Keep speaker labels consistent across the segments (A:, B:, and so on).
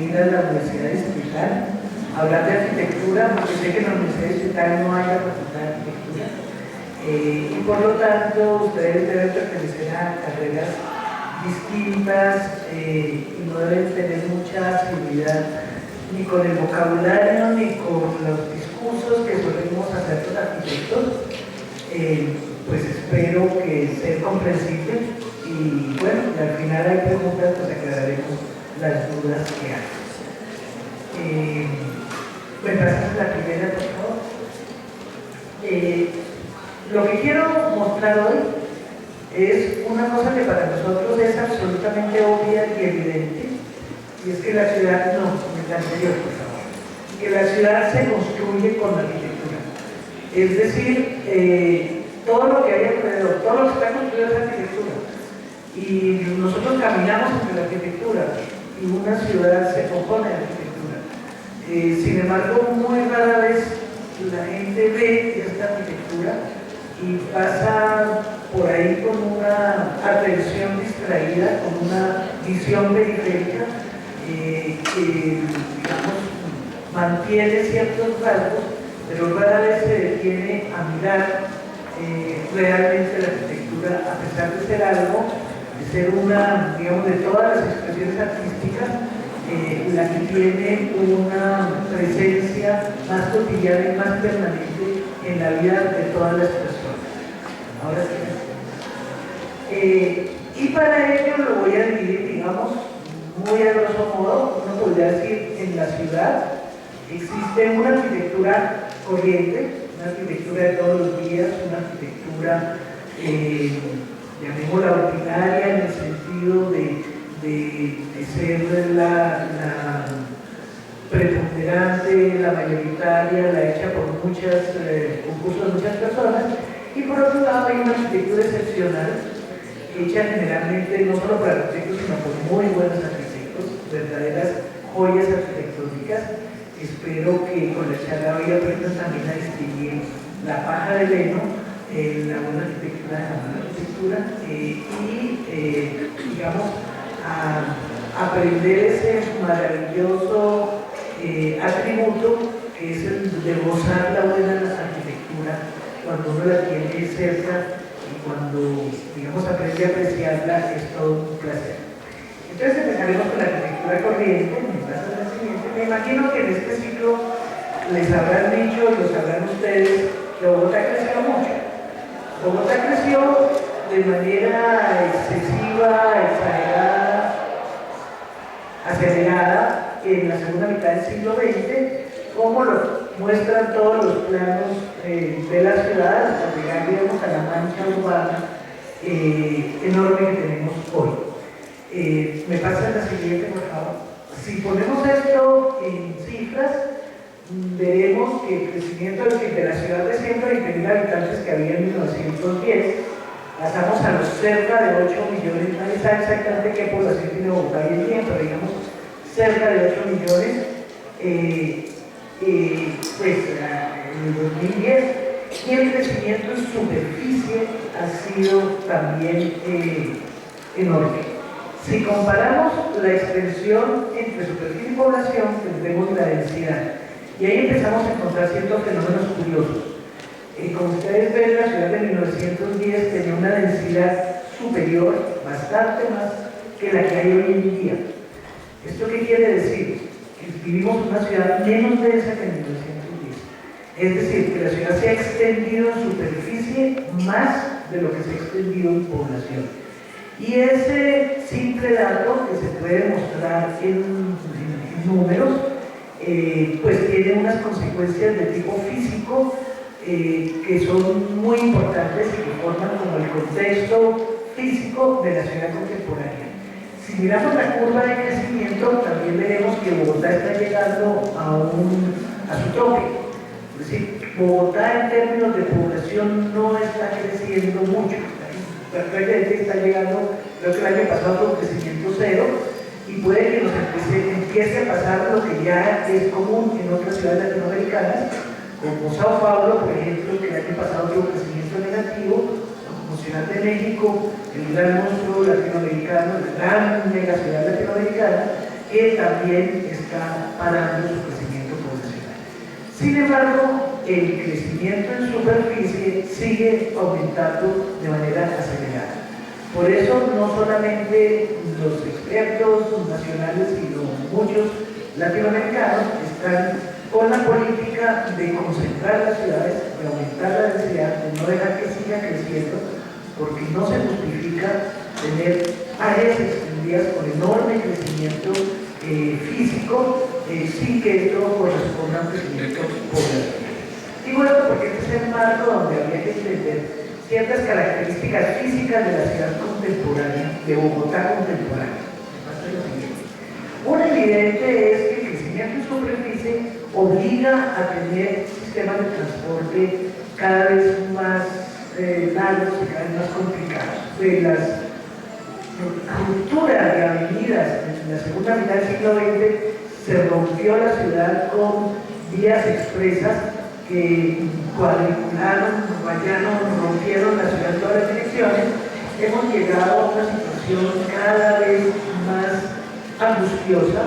A: venir a la Universidad Distrital a hablar de arquitectura, porque sé que en la Universidad Distrital no hay la facultad de arquitectura. Y por lo tanto, ustedes deben pertenecer a carreras distintas y no deben tener mucha asiduidad ni con el vocabulario ni con los discursos que solemos hacer los arquitectos. Pues espero que sea comprensible y bueno, y al final hay preguntas, pues aclararemos las dudas que hay. ¿Me pasas la primera, por favor? Lo que quiero mostrar hoy es una cosa que para nosotros es absolutamente obvia y evidente, y es que la ciudad, no, la anterior, por favor, que la ciudad se construye con la arquitectura. Es decir, todo lo que hay alrededor, todo lo que está construido es arquitectura. Y nosotros caminamos entre la arquitectura y una ciudad se compone de arquitectura. Sin embargo, muy rara vez la gente ve esta arquitectura y pasa por ahí con una atención distraída, con una visión periférica que, digamos, mantiene ciertos rasgos, pero rara vez se detiene a mirar realmente la arquitectura, a pesar de ser algo, de ser una, digamos, de todas las expresiones artísticas, la que tiene una presencia más cotidiana y más permanente en la vida de todas las personas. Ahora sí. Y para ello lo voy a dividir, digamos, muy a grosso modo. Uno podría decir, en la ciudad existe una arquitectura corriente, una arquitectura de todos los días, una arquitectura, llamémosla ordinaria, en el sentido de ser la preponderante, la mayoritaria, la hecha por muchas, concursos de muchas personas, y por otro lado hay una arquitectura excepcional, hecha generalmente no solo por arquitectos, sino por muy buenos arquitectos, verdaderas joyas arquitectónicas. Espero que con la charla hoy aprendan también a distinguir la paja de heno, la buena arquitectura de la mala arquitectura, y digamos, a aprender ese maravilloso atributo que es el de gozar la buena arquitectura cuando uno la tiene cerca y cuando, digamos, aprende a apreciarla, es todo un placer. Entonces empezaremos con la arquitectura corriente. Me imagino que en este ciclo les habrán dicho, lo sabrán ustedes, que Bogotá creció mucho. Bogotá creció de manera excesiva, exagerada, acelerada en la segunda mitad del siglo XX, como lo muestran todos los planos de la ciudad, hasta llegar, digamos, a la mancha urbana enorme que tenemos hoy. ¿Me pasan la siguiente, por favor? Si ponemos esto en cifras, veremos que el crecimiento de la ciudad de 120.000 habitantes que había en 1910, pasamos a los cerca de 8 millones, nadie sabe exactamente qué población tiene Bogotá hoy en día, pero digamos cerca de 8 millones, pues en el 2010, y el crecimiento en superficie ha sido también enorme. Si comparamos la extensión entre superficie y población, tendremos la densidad. Y ahí empezamos a encontrar ciertos fenómenos curiosos. Como ustedes ven, la ciudad de 1910 tenía una densidad superior, bastante más, que la que hay hoy en día. ¿Esto qué quiere decir? Que vivimos una ciudad menos densa que en 1910. Es decir, que la ciudad se ha extendido en superficie más de lo que se ha extendido en población. Y ese simple dato, que se puede mostrar en números, pues tiene unas consecuencias de tipo físico que son muy importantes y que forman como el contexto físico de la ciudad contemporánea. Si miramos la curva de crecimiento, también veremos que Bogotá está llegando a su tope. Es decir, Bogotá en términos de población no está creciendo mucho. Prácticamente está llegando, creo que el año pasado fue un crecimiento cero, y puede que nos empiece a pasar lo que ya es común en otras ciudades latinoamericanas, como Sao Paulo, por ejemplo, que el año pasado tuvo un crecimiento negativo, como Ciudad de México, el gran monstruo latinoamericano, la gran mega ciudad latinoamericana, que también está parando su crecimiento poblacional. Sin embargo, el crecimiento en superficie sigue aumentando de manera acelerada. Por eso no solamente los expertos nacionales, sino muchos latinoamericanos están con la política de concentrar las ciudades, de aumentar la densidad, de no dejar que siga creciendo, porque no se justifica tener áreas extendidas con enorme crecimiento físico sin que esto corresponda a un crecimiento poblacional. Digo esto porque este es el marco donde habría que entender ciertas características físicas de la ciudad contemporánea, de Bogotá contemporánea. Una evidente es que el crecimiento en superficie obliga a tener sistemas de transporte cada vez más largos y cada vez más complicados. De las rupturas de avenidas en la segunda mitad del siglo XX se rompió la ciudad con vías expresas que cuadricularon, rayaron, rompieron la ciudad en todas las direcciones. Hemos llegado a una situación cada vez más angustiosa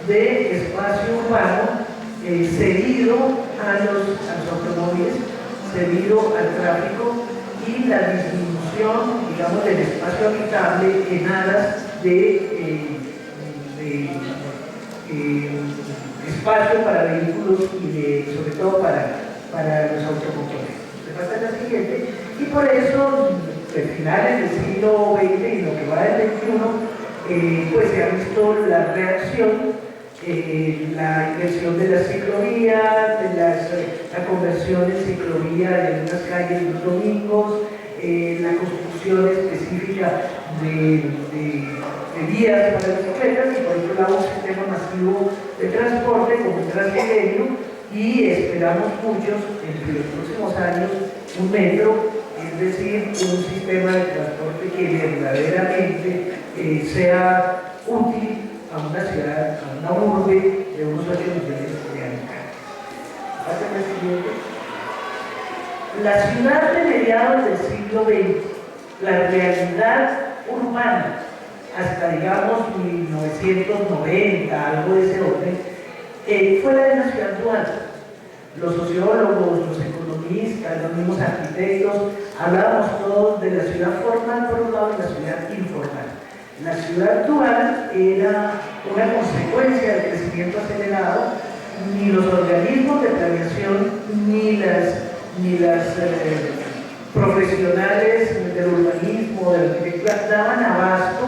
A: de espacio urbano cedido a los automóviles, cedido al tráfico y la disminución, digamos, del espacio habitable en aras de espacio para vehículos y sobre todo para los automotores. Se pasa a la siguiente, y por eso, a finales del siglo XX y lo que va del XXI, pues se ha visto la reacción, la inversión de las ciclovías, la conversión en ciclovía de unas calles los domingos, la construcción específica de vías para bicicletas y por otro lado un sistema masivo de transporte como el Transmilenio, y esperamos muchos entre los próximos años un metro, es decir, un sistema de transporte que verdaderamente sea útil a una ciudad, a una urbe de unos 8 millones de habitantes. Pásame al siguiente. La ciudad de mediados del siglo XX, la realidad urbana, hasta digamos 1990, algo de ese orden, fue la de una ciudad dual. Los sociólogos, los economistas, los mismos arquitectos, hablábamos todos de la ciudad formal por un lado y la ciudad informal. La ciudad dual era una consecuencia del crecimiento acelerado. Ni los organismos de planeación ni las profesionales del urbanismo, de la arquitectura, daban abasto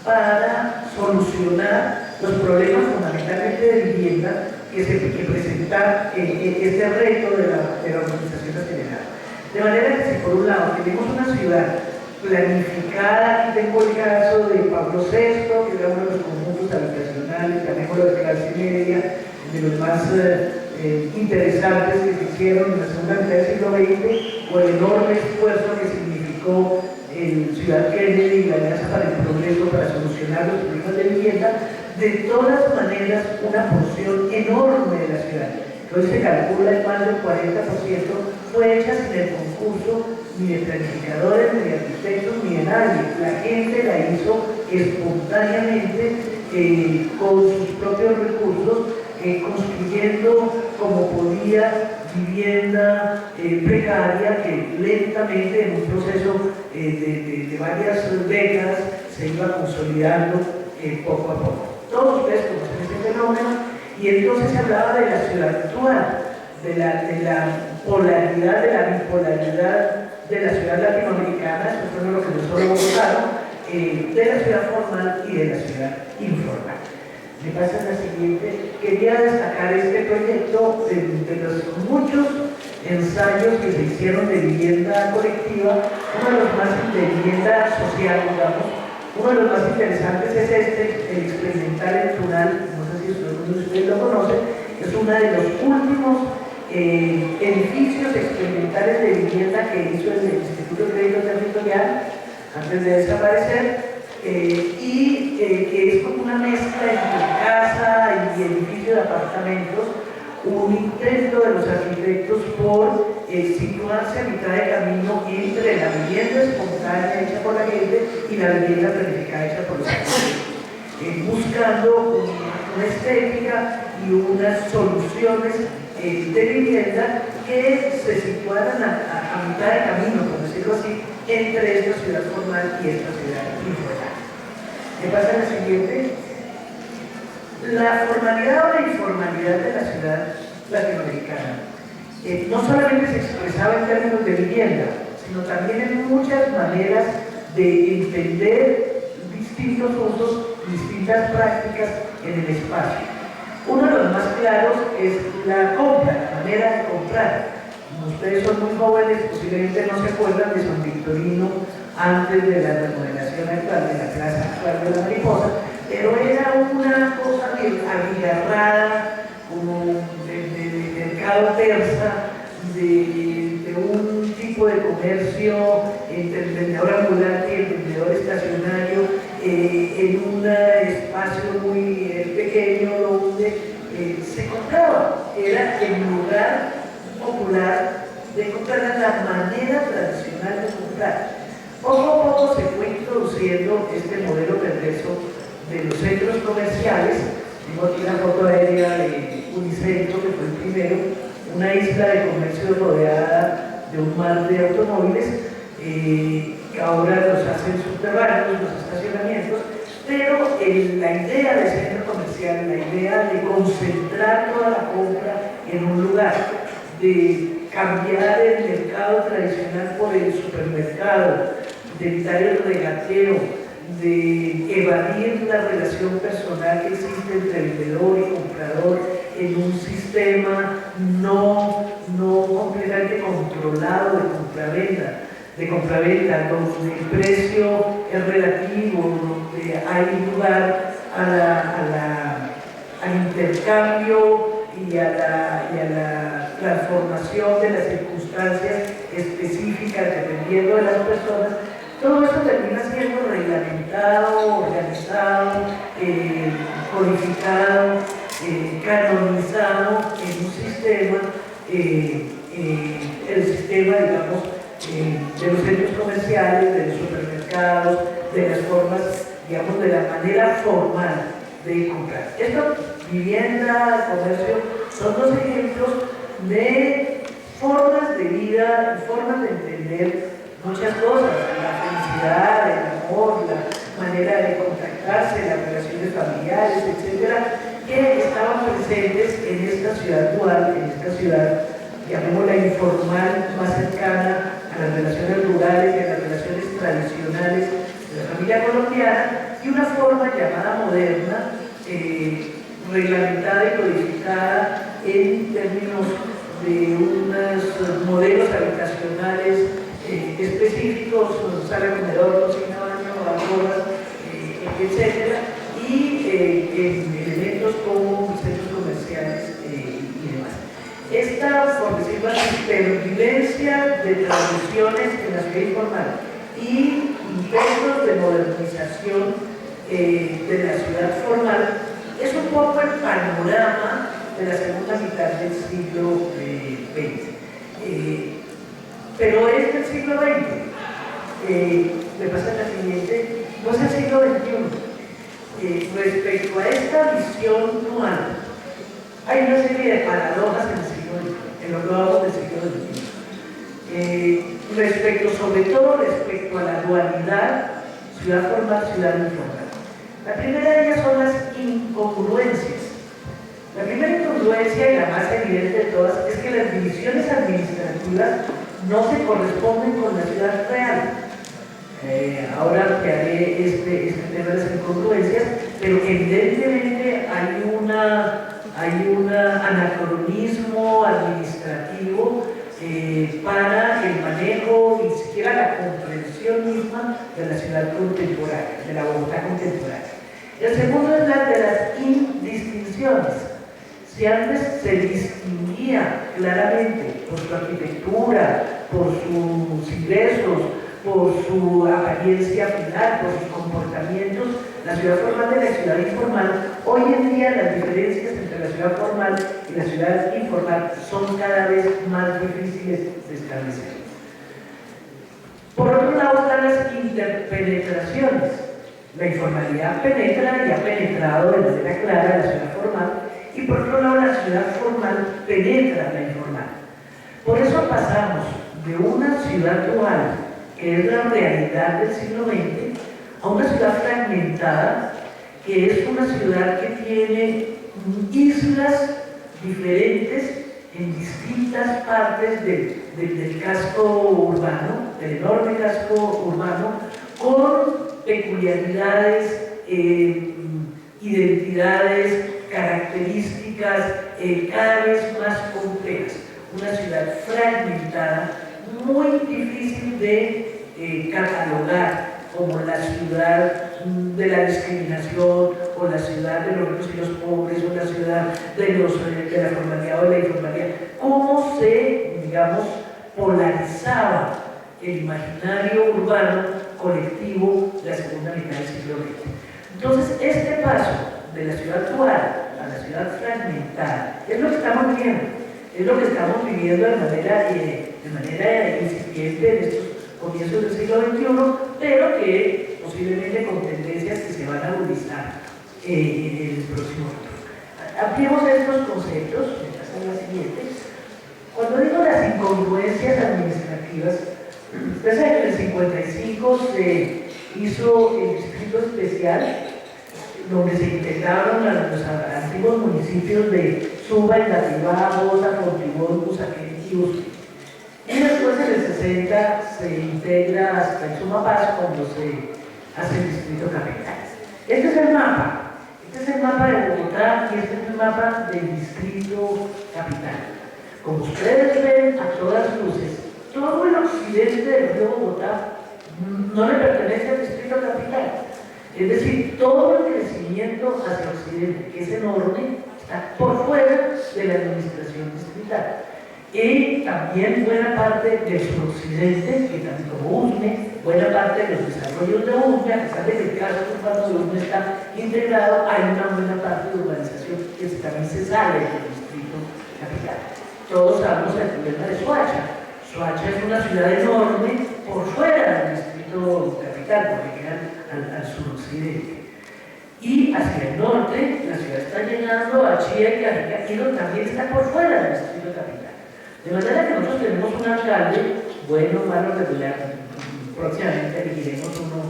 A: para solucionar los problemas fundamentalmente de vivienda que presenta este reto de la urbanización acelerada. De manera que si por un lado tenemos una ciudad planificada, aquí tengo el caso de Pablo VI, que era uno de los conjuntos habitacionales, también con la clase media, de los más interesantes que se hicieron en la segunda mitad del siglo XX, o el enorme esfuerzo que significó el Ciudad Kennedy y la Alianza para el Progreso para solucionar los problemas de vivienda. De todas maneras, una porción enorme de la ciudad, que hoy se calcula en más del 40%, fue hecha sin el concurso ni de planificadores, ni de arquitectos, ni de nadie. La gente la hizo espontáneamente, con sus propios recursos, construyendo como podía vivienda precaria que lentamente en un proceso de varias décadas se iba consolidando poco a poco. Todos ustedes conocen este fenómeno, y entonces se hablaba de la ciudad actual, de la polaridad, de la bipolaridad de la ciudad latinoamericana, esto fue lo que nosotros votaron, de la ciudad formal y de la ciudad informal. Me pasa la siguiente. Quería destacar este proyecto de los muchos ensayos que se hicieron de vivienda colectiva, uno de los más de vivienda social, digamos. Uno de los más interesantes es el experimental en Tunal, no sé si ustedes lo conocen, es uno de los últimos edificios experimentales de vivienda que hizo el Instituto de Crédito Territorial antes de desaparecer, y que es como una mezcla entre casa y edificio de apartamentos, un intento de los arquitectos por situarse a mitad de camino entre la vivienda espontánea hecha por la gente y la vivienda planificada hecha por los arquitectos. Busca buscando una estética y unas soluciones de vivienda que se situaran a mitad de camino, por decirlo así, entre esta ciudad formal y esta ciudad informal. ¿Qué pasa en la siguiente? La formalidad o la informalidad de la ciudad latinoamericana no solamente se expresaba en términos de vivienda, sino también en muchas maneras de entender distintos usos, distintas prácticas en el espacio. Uno de los más claros es la compra, la manera de comprar. Como ustedes son muy jóvenes, posiblemente no se acuerdan de San Victorino antes de la remodelación actual, de la plaza actual de la Mariposa, pero era una cosa abigarrada, como de mercado persa, de un tipo de comercio entre el vendedor ambulante y el vendedor estacionario, en un espacio muy pequeño donde se compraba. Era el lugar popular de comprar, la manera tradicional de comprar. Poco a poco se fue introduciendo este modelo perverso de los centros comerciales. Tengo aquí una foto aérea de Unicentro, que fue el primero, una isla de comercio rodeada de un mar de automóviles, que ahora los hacen subterráneos, los estacionamientos, pero la idea del centro comercial, la idea de concentrar toda la compra en un lugar, de cambiar el mercado tradicional por el supermercado, de evitar el regateo, de evadir la relación personal que existe entre vendedor y comprador en un sistema no completamente controlado de compraventa, donde el precio es relativo, donde hay lugar al intercambio y a la transformación de las circunstancias específicas dependiendo de las personas. Todo eso termina siendo reglamentado, organizado, codificado, canonizado en un sistema, el sistema, digamos, de los centros comerciales, de los supermercados, de las formas, digamos, de la manera formal de comprar. Esto, vivienda, comercio, son dos ejemplos de formas de vida, formas de entender muchas cosas, la felicidad, el amor, la manera de contactarse, las relaciones familiares, etcétera, que estaban presentes en esta ciudad dual, en esta ciudad, llamémosla informal, más cercana a las relaciones rurales y a las relaciones tradicionales de la familia colombiana, y una forma llamada moderna, reglamentada y codificada en términos de unos modelos habitacionales específicos, sala, comedor, cocina, baño, alcobas, etcétera, y en elementos como centros comerciales y demás. Esta, por decirlo así, pervivencia de tradiciones en la ciudad informal y intentos de modernización de la ciudad formal es un poco el panorama de la segunda mitad del siglo XX. Pero es del siglo XX. Me pasa la siguiente, no es el siglo XXI. Respecto a esta visión dual, hay una serie de paradojas en el siglo XX, en los globos del siglo XXI. Sobre todo respecto a la dualidad, ciudad formal, ciudad informal. La primera de ellas son las incongruencias. La primera incongruencia y la más evidente de todas es que las divisiones administrativas no se corresponden con la ciudad real. Ahora que haré este tema de las incongruencias, pero evidentemente hay un anacronismo administrativo para el manejo y siquiera la comprensión misma de la ciudad contemporánea, de la Bogotá contemporánea. El segundo es la de las indistinciones. Si antes se distinguía claramente por su arquitectura, por sus ingresos, por su apariencia final, por sus comportamientos, la ciudad formal de la ciudad informal, hoy en día las diferencias entre la ciudad formal y la ciudad informal son cada vez más difíciles de establecer. Por otro lado están las interpenetraciones. La informalidad penetra y ha penetrado de manera clara la ciudad formal, y por otro lado la ciudad formal penetra la informal. Por eso pasamos de una ciudad dual, que es la realidad del siglo XX, a una ciudad fragmentada, que es una ciudad que tiene islas diferentes en distintas partes del casco urbano, del enorme casco urbano, con peculiaridades, identidades, características cada vez más complejas. Una ciudad fragmentada, muy difícil de catalogar como la ciudad de la discriminación, o la ciudad de los ricos y los pobres, o la ciudad de la formalidad o de la informalidad. Cómo se, digamos, polarizaba el imaginario urbano colectivo de la segunda mitad del siglo XX. Entonces, este paso de la ciudad dual a la ciudad fragmentada es lo que estamos viendo, es lo que estamos viviendo de manera incipiente en estos comienzos del siglo XXI, pero que posiblemente con tendencias que se van a agudizar en el próximo futuro. Ampliemos estos conceptos, me pasan las siguientes. Cuando digo las incongruencias administrativas, ustedes saben que en el 55 se hizo el distrito especial, donde se integraron los antiguos municipios de Suba, Engativá, Bosa, Fontibón, Usaquén y Usme. Y después en el 60 se integra hasta el Sumapaz cuando se hace el distrito capital. Este es el mapa. Este es el mapa de Bogotá y este es el mapa del distrito capital. Como ustedes ven a todas luces, todo el occidente del río Bogotá no le pertenece al distrito capital. Es decir, todo el crecimiento hacia occidente, que es enorme, está por fuera de la administración distrital. Y también buena parte del suroccidente, que también como Usme, buena parte de los desarrollos de Usme, a pesar de que el casco urbano de Usme está integrado, hay una buena parte de urbanización que también se sale del distrito capital. Todos sabemos el problema de Soacha. Soacha es una ciudad enorme por fuera del distrito capital, porque queda al suroccidente. Y hacia el norte, la ciudad está llegando a Chía y Carica, que también está por fuera del distrito capital. De manera que nosotros tenemos un alcalde, bueno, malo, regular. Próximamente elegiremos uno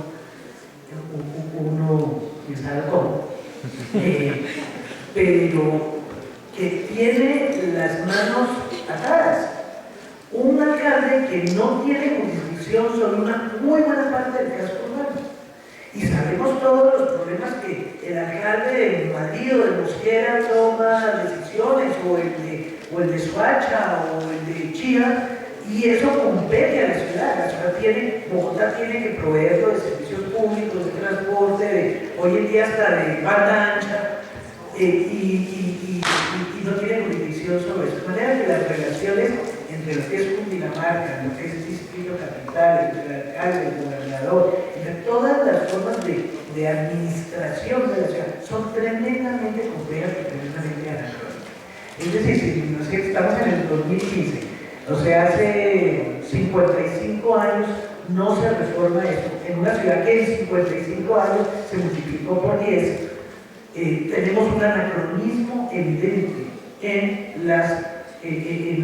A: que sabe cómo, pero que tiene las manos atadas. Un alcalde que no tiene jurisdicción sobre una muy buena parte del casco urbano. Y sabemos todos los problemas que el alcalde de Madrid o de Mosquera toma decisiones, o el de Soacha o el de Chía, y eso compete a la ciudad. Bogotá tiene que proveerlo de servicios públicos, de transporte, hoy en día hasta de banda ancha, y no tiene jurisdicción sobre eso. De manera que las relaciones entre lo que es Cundinamarca, lo que es el distrito capital, entre el alcalde, el gobernador, entre todas las formas de administración de la ciudad, son tremendamente complejas y tremendamente anacrónicas. Es decir, si estamos en el 2015, o sea, hace 55 años no se reforma eso. En una ciudad que en 55 años se multiplicó por 10, tenemos un anacronismo evidente en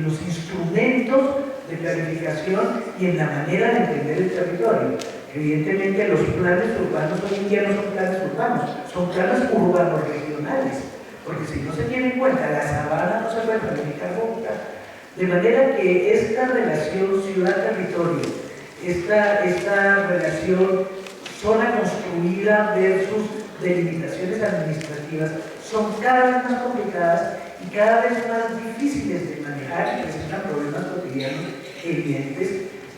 A: los instrumentos de planificación y en la manera de entender el territorio. Evidentemente los planes urbanos hoy en día no son planes urbanos, son planes urbanos regionales, porque si no se tiene en cuenta la sabana no se puede planificar Bogotá. De manera que esta relación ciudad-territorio, esta relación zona construida versus delimitaciones administrativas son cada vez más complicadas y cada vez más difíciles de manejar y presentan problemas cotidianos evidentes.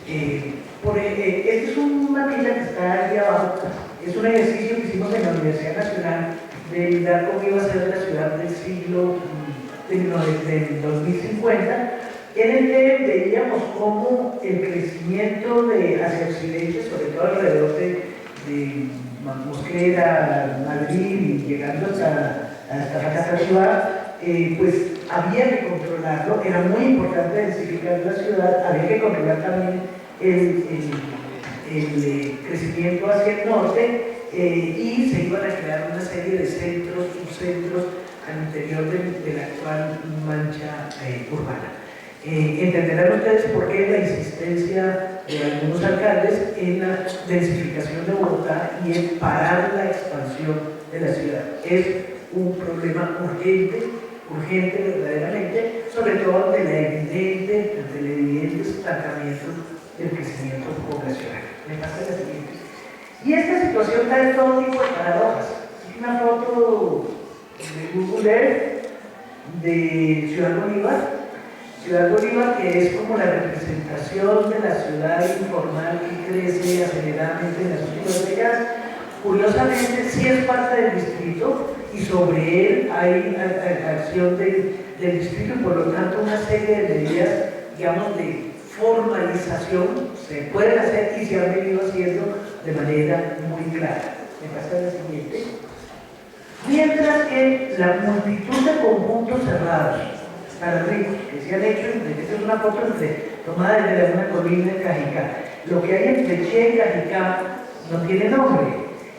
A: Este es un mapita que está aquí abajo, es un ejercicio que hicimos en la Universidad Nacional de mirar cómo iba a ser la ciudad del siglo del 2050, en el que veíamos cómo el crecimiento hacia occidente, sobre todo alrededor de Mosquera, Madrid y llegando hasta Cachiva, pues había que controlarlo, era muy importante densificar la ciudad, había que controlar también el crecimiento hacia el norte y se iban a crear una serie de centros, subcentros al interior de la actual mancha urbana. Entenderán ustedes por qué la insistencia de algunos alcaldes en la densificación de Bogotá y en parar la expansión de la ciudad. Es un problema urgente verdaderamente, sobre todo ante el evidente estancamiento del crecimiento poblacional. Me pasa la siguiente. Y esta situación trae todo tipo de paradojas. Es una foto de Google Earth de Ciudad Bolívar. Ciudad Bolívar, que es como la representación de la ciudad informal que crece aceleradamente en las últimas décadas. Curiosamente, sí es parte del distrito y sobre él hay acción del distrito y por lo tanto una serie de medidas, digamos, de formalización se pueden hacer y se han venido haciendo de manera muy clara. Me pasa la siguiente. Mientras que la multitud de conjuntos cerrados para ricos que se han hecho, esta es una foto tomada desde una colina en Cajicá. Lo que hay entre Che y Cajicá no tiene nombre.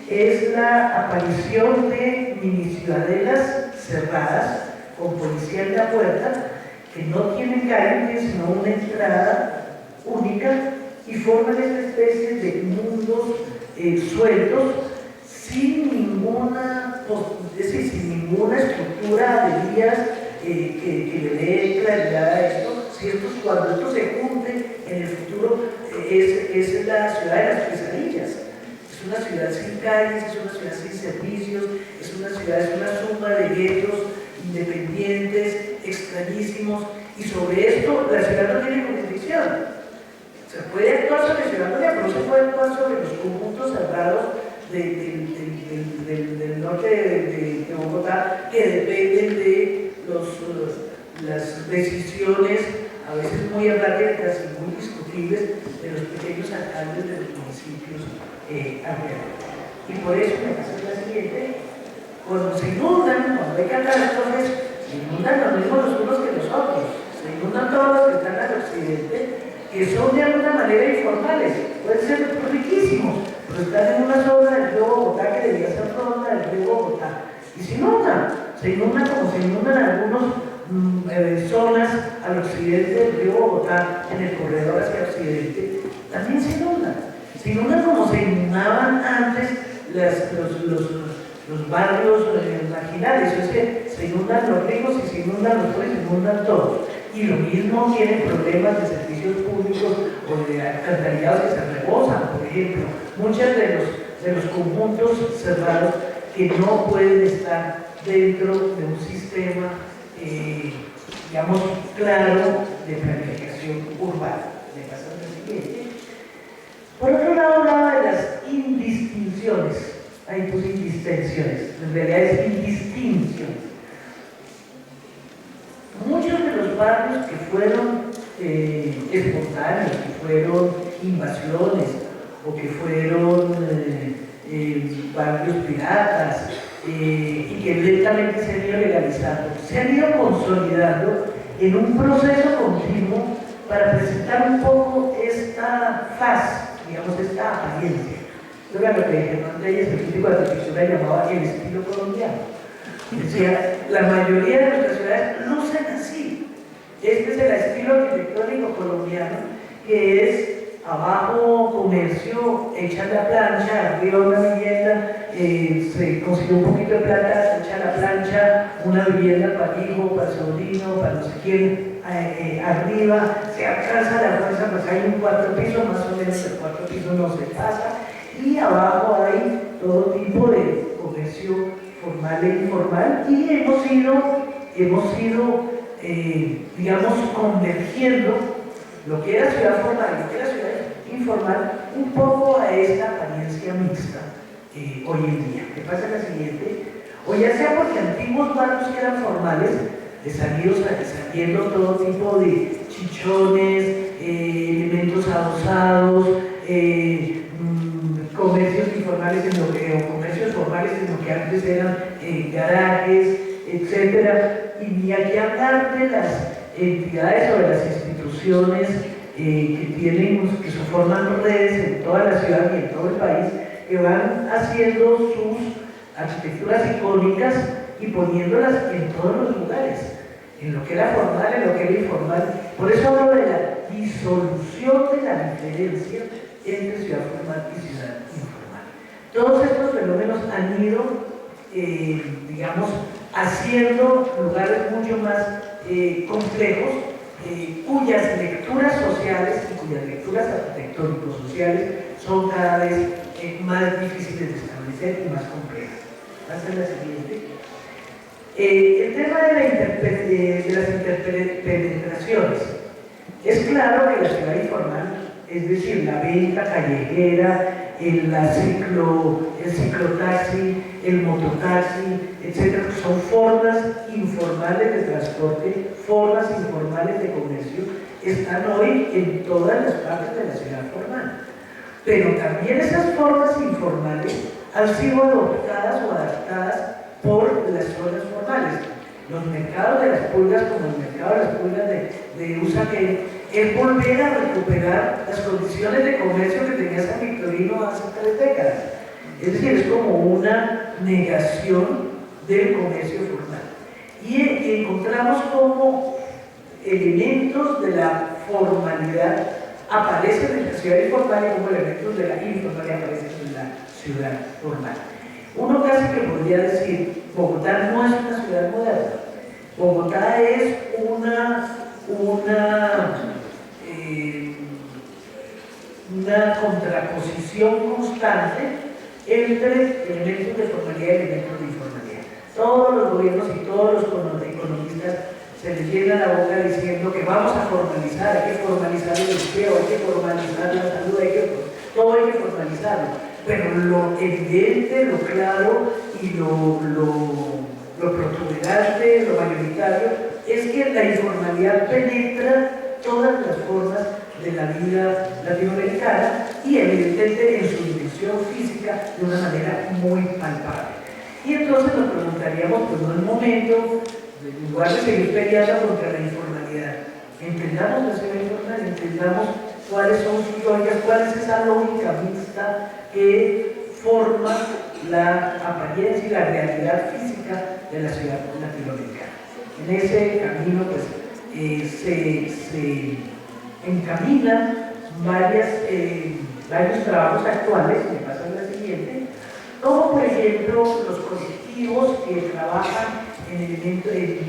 A: Es la aparición de mini ciudadelas cerradas con policía en la puerta que no tienen calle sino una entrada única y forman esta especie de mundos sueltos sin ninguna estructura de vías que le dé claridad a esto. Cuando esto se junte en el futuro es la ciudad de las pesadillas. Es una ciudad sin calles, es una ciudad sin servicios, es una suma de guetos independientes, extrañísimos, y sobre esto la ciudad no tiene jurisdicción. Se puede actuar sobre Ciudad Bolívar, pero no se puede actuar sobre los conjuntos cerrados del norte de Bogotá, que dependen de las decisiones a veces muy erráticas y muy discutibles de los pequeños alcaldes de los municipios alrededor. Y por eso me pasa la siguiente: cuando se inundan, cuando hay catástrofes, se inundan los mismos los unos que los otros, se inundan todos los que están al occidente, que son de alguna manera informales, pueden ser riquísimos, pero están en una zona del río Bogotá que debería ser ronda del río Bogotá, y se inundan como se inundan algunas zonas al occidente del río Bogotá, en el corredor hacia el occidente, también se inundan como se inundaban antes los barrios marginales, es que se inundan los ricos y se inundan los pobres, se inundan todos. Y lo mismo tienen problemas de servicios públicos o de alcantarillados que se rebosan, por ejemplo. Muchos de los conjuntos cerrados que no pueden estar dentro de un sistema, digamos, claro de planificación urbana. Me pasa lo siguiente. Por otro lado, hablaba de las indistinciones. Ahí puse indistinciones, en realidad es indistinción. Muchos de los barrios que fueron espontáneos, que fueron invasiones o que fueron barrios piratas y que lentamente se han ido legalizando, se han ido consolidando en un proceso continuo para presentar un poco esta faz, digamos, esta apariencia. Yo lo que Germán Reyes, el crítico de arquitectura, llamaba el estilo colombiano. Decía, la mayoría de nuestras ciudades lucen así. Este es el estilo arquitectónico colombiano, que es abajo comercio, echan la plancha, arriba una vivienda, se consigue un poquito de plata, se echa la plancha, una vivienda para hijo, para sobrino, para no sé quién, arriba, se alcanza la fuerza, pues hay un 4 pisos, más o menos el 4 pisos no se pasa, y abajo hay todo tipo de comercio formal e informal, y hemos ido digamos, convergiendo lo que era ciudad formal y lo que era ciudad informal un poco a esta apariencia mixta hoy en día. ¿Qué pasa la siguiente? O ya sea porque antiguos barrios que eran formales, saliendo todo tipo de chichones, elementos adosados, comercios informales o comercios formales en lo que antes eran garajes, etcétera, y ni aquí hablar de las entidades o de las instituciones que se forman redes en toda la ciudad y en todo el país, que van haciendo sus arquitecturas icónicas y poniéndolas en todos los lugares, en lo que era formal, en lo que era informal. Por eso hablo de la disolución de la diferencia entre ciudad formal y ciudad informal. Todos estos fenómenos han ido, digamos, haciendo lugares mucho más complejos, cuyas lecturas sociales y cuyas lecturas arquitectónico-sociales son cada vez más difíciles de establecer y más complejas. Pasa la siguiente. El tema de las interpenetraciones. Es claro que la ciudad informal, es decir, la venta callejera, el ciclotaxi, el mototaxi, etcétera, son formas informales de transporte, formas informales de comercio, están hoy en todas las partes de la ciudad formal. Pero también esas formas informales han sido adoptadas o adaptadas por las zonas formales. Los mercados de las pulgas, como el mercado de las pulgas de Usaquén, es volver a recuperar las condiciones de comercio que tenía San Victorino hace 3 décadas. Es decir, es como una negación del comercio formal. Y encontramos como elementos de la formalidad aparecen en la ciudad informal y como elementos de la informalidad aparecen en la ciudad formal. Uno casi que podría decir, Bogotá no es una ciudad moderna. Bogotá es una contraposición constante entre elementos de formalidad y elementos de informalidad. Todos los gobiernos y todos los economistas se les llena la boca diciendo que vamos a formalizar, hay que formalizar el empleo, hay que formalizar la salud, todo hay que formalizarlo. Pero lo evidente, lo claro y lo protuberante, lo mayoritario, es que la informalidad penetra todas las formas de la vida latinoamericana y evidentemente en su dimensión física de una manera muy palpable. Y entonces nos preguntaríamos, pues no es el momento, en lugar de seguir peleando contra la informalidad, entendamos la ciudad informal, entendamos cuáles son sus lógicas, cuál es esa lógica mixta que forma la apariencia y la realidad física de la ciudad latinoamericana. En ese camino pues se encaminan varios trabajos actuales, me pasa la siguiente, como por ejemplo los colectivos que trabajan en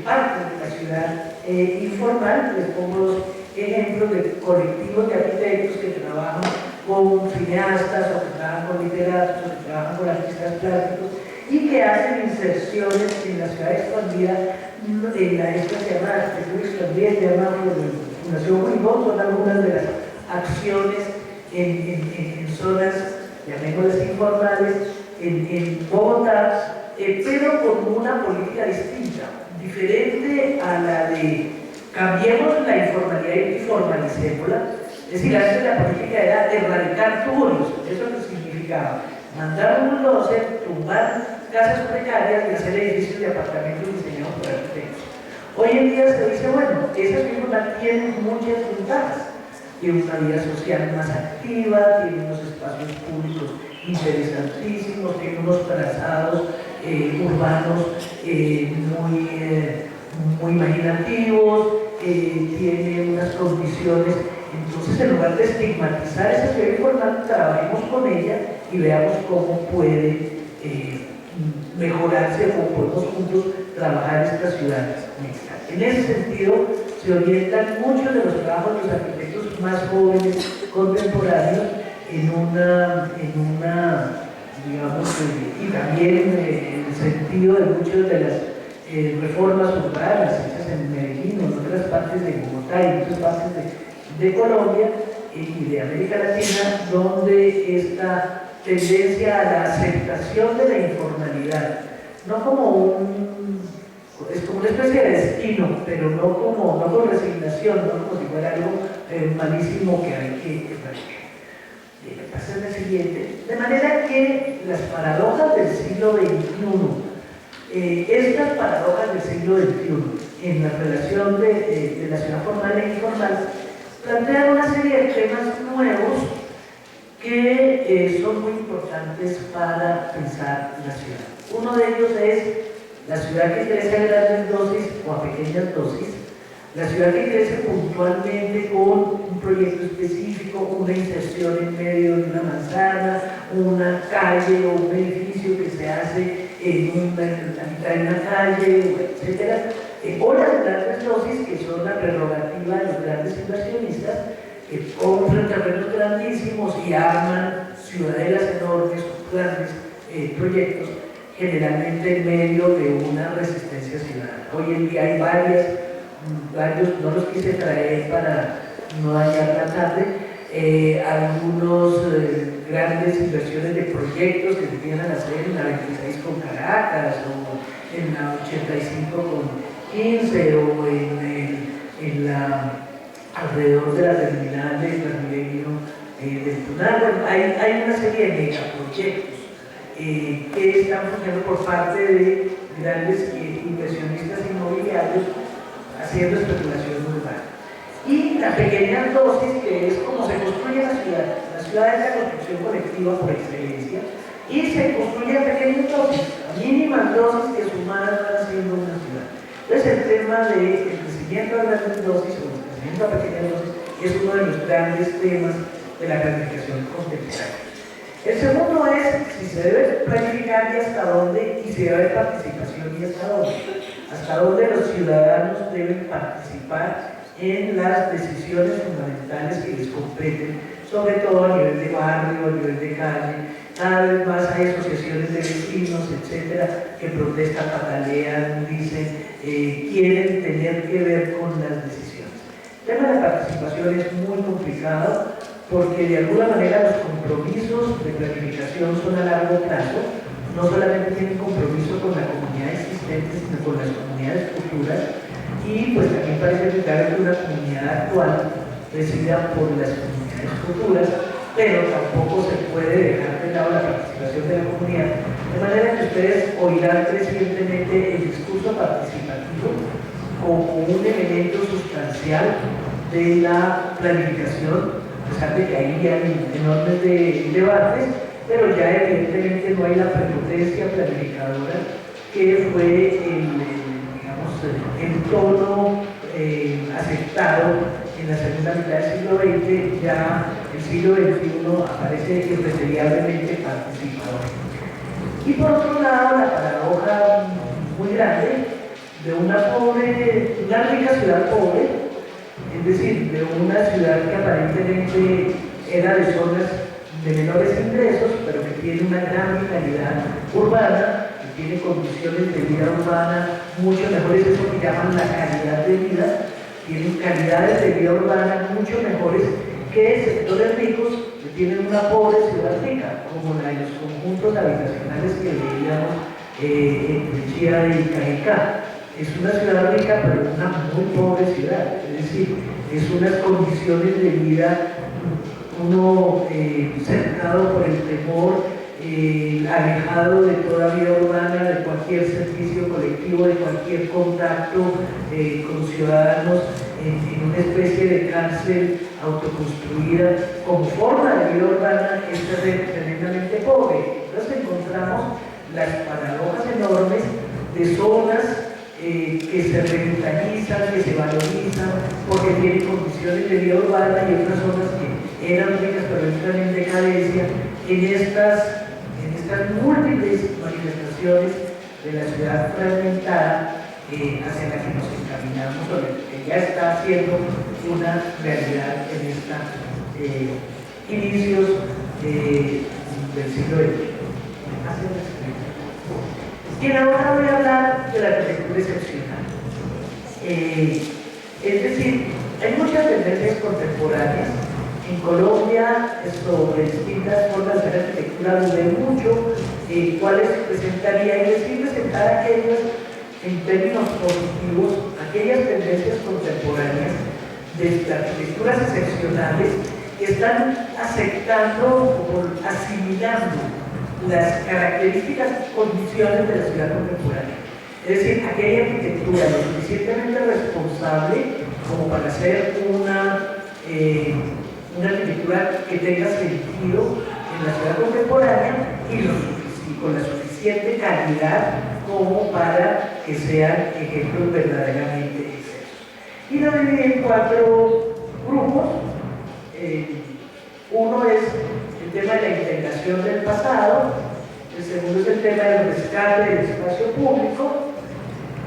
A: parte de la ciudad informal. Les pongo los ejemplos de colectivos de arquitectos que trabajan con cineastas, o que trabajan con literatos, o que trabajan con artistas plásticos y que hacen inserciones en la ciudad expandida. Esta se llama arquitectura expandida, se llama Fundación Huimón, son algunas de las acciones en zonas, llamémoslas informales, en Bogotá, pero con una política distinta, diferente a la de cambiemos la informalidad y formalicémosla. Es decir, antes la política era erradicar tuburios. ¿Eso qué significaba? Mandar un bulldozer, tumbar casas precarias y hacer edificios de apartamentos diseñados por arquitectos. Hoy en día se dice, bueno, esas mismas tienen muchas ventajas. Tiene una vida social más activa, tiene unos espacios públicos interesantísimos, tiene unos trazados urbanos muy imaginativos, tiene unas condiciones. Entonces, en lugar de estigmatizar esa ciudad informal, trabajemos con ella y veamos cómo puede mejorarse, cómo podemos juntos trabajar estas ciudades mixtas. En ese sentido, se orientan muchos de los trabajos de los arquitectos más jóvenes, contemporáneos, digamos, y también en el sentido de muchas de las reformas urbanas hechas en Medellín, en otras partes de Bogotá y en otras partes de Colombia y de América Latina, donde esta tendencia a la aceptación de la informalidad, no como es como una especie de destino, pero no con resignación, no como si fuera algo malísimo que hay que erradicar. Pasa la siguiente, de manera que las paradojas del siglo XXI, estas paradojas del siglo XXI, en la relación de la ciudad formal e informal, plantean una serie de temas nuevos que son muy importantes para pensar la ciudad. Uno de ellos es la ciudad que crece a grandes dosis o a pequeñas dosis, la ciudad que crece puntualmente con un proyecto específico, una inserción en medio de una manzana, una calle o un edificio que se hace en la mitad de una calle, etc. O las grandes dosis, que son la prerrogativa de los grandes inversionistas, que compran terrenos grandísimos y arman ciudadelas enormes, grandes proyectos, generalmente en medio de una resistencia ciudadana. Hoy en día hay varios, no los quise traer para no dañar la tarde, algunos grandes inversiones de proyectos que se tienen a hacer en la 26 con Caracas, o en la 85 con 15, o en la alrededor de la terminal de Transmilenio del Tunal. Bueno, hay una serie de megaproyectos que están funcionando por parte de grandes inversionistas inmobiliarios haciendo especulación urbana. Y la pequeña dosis, que es como se construye la ciudad. La ciudad es la construcción colectiva por excelencia y se construye a pequeñas dosis, a mínimas dosis que sumadas van haciendo una ciudad. Entonces el tema del crecimiento a grandes dosis o el crecimiento a pequeñas dosis es uno de los grandes temas de la planificación contemporánea. El segundo es si se debe planificar y hasta dónde, y si debe haber participación y hasta dónde los ciudadanos deben participar en las decisiones fundamentales que les competen, sobre todo a nivel de barrio, a nivel de calle. Cada vez más hay asociaciones de vecinos, etcétera, que protestan, patalean, dicen, quieren tener que ver con las decisiones. El tema de la participación es muy complicado porque de alguna manera los compromisos de planificación son a largo plazo, no solamente tienen compromiso con la comunidad existente, sino con las comunidades futuras, y pues también parece que claro que una comunidad actual decidida por las comunidades futuras, pero tampoco se puede dejar de lado la participación de la comunidad, de manera que ustedes oirán crecientemente el discurso participativo como un elemento sustancial de la planificación, a pesar de que ahí hay enormes debates, pero ya evidentemente no hay la prepotencia planificadora que fue el tono aceptado en la segunda mitad del siglo XX. Ya el siglo XXI aparece irremediablemente participador. Y por otro lado, la paradoja muy grande de una rica ciudad pobre, es decir, de una ciudad que aparentemente era de zonas de menores ingresos, pero que tiene una gran vitalidad urbana, que tiene condiciones de vida urbana mucho mejores, eso que llaman la calidad de vida, tienen calidades de vida urbana mucho mejores que sectores ricos que tienen una pobre ciudad rica, como la de los conjuntos habitacionales que veíamos en Chía y Caicá. Es una ciudad rica, pero una muy pobre ciudad, es decir, es unas condiciones de vida, uno cercado por el temor, alejado de toda vida urbana, de cualquier servicio colectivo, de cualquier contacto con ciudadanos, en una especie de cárcel autoconstruida como forma de vida urbana, es tremendamente pobre. Entonces encontramos las paradojas enormes de zonas que se revitalizan, que se valorizan, porque tienen condiciones de vida urbana, y otras zonas que eran ricas pero entran en decadencia en estas múltiples manifestaciones de la ciudad fragmentada hacia la que nos encaminamos, o que ya está siendo una realidad en estos inicios del siglo XX. Y ahora voy a hablar de la arquitectura excepcional. Es decir, hay muchas tendencias contemporáneas. En Colombia, sobre distintas formas de arquitectura, dudé mucho cuáles presentaría, y decidí presentar aquellas, en términos positivos, aquellas tendencias contemporáneas de arquitecturas excepcionales que están aceptando o asimilando las características y condiciones de la ciudad contemporánea. Es decir, aquella arquitectura lo suficientemente responsable como para ser una una arquitectura que tenga sentido en la ciudad contemporánea y con la suficiente calidad como para que sean ejemplos verdaderamente excelsos. Y lo dividí en 4 grupos. Uno es el tema de la integración del pasado, el segundo es el tema del rescate del espacio público,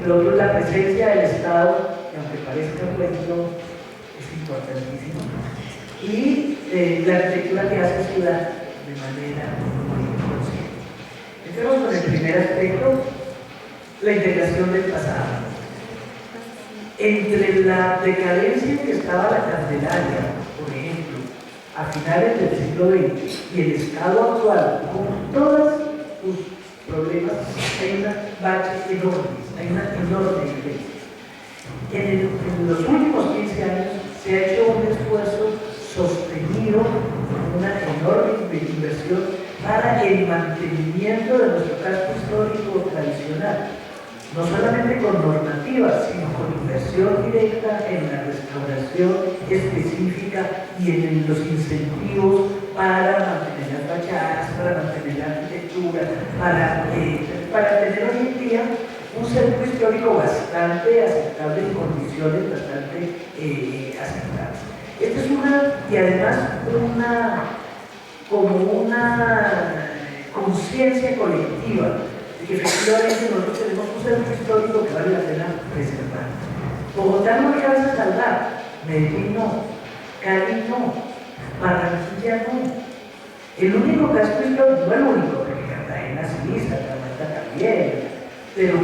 A: el otro es la presencia del Estado, que aunque parezca bueno, es importantísimo, y la arquitectura que hace ciudad de manera muy consciente. Empecemos con el primer aspecto, la integración del pasado. Entre la decadencia en que estaba la Candelaria, por ejemplo, a finales del siglo XX y el estado actual, con todos sus problemas, hay una bache enorme, hay una enorme diferencia. En los últimos 15 años se ha hecho un esfuerzo sostenido, una enorme inversión para el mantenimiento de nuestro casco histórico tradicional, no solamente con normativas, sino con inversión directa en la restauración específica y en los incentivos para mantener las fachadas, para mantener la arquitectura, para tener hoy en día un centro histórico bastante aceptable, en condiciones bastante aceptables. Esta es y además como una conciencia colectiva de que efectivamente nosotros tenemos un centro histórico que vale la pena preservar. Bogotá no alcanza a salvar, Medellín no, Cali no, Barranquilla no. El único casco histórico, no el único, porque Cartagena sí, Santa Marta también, pero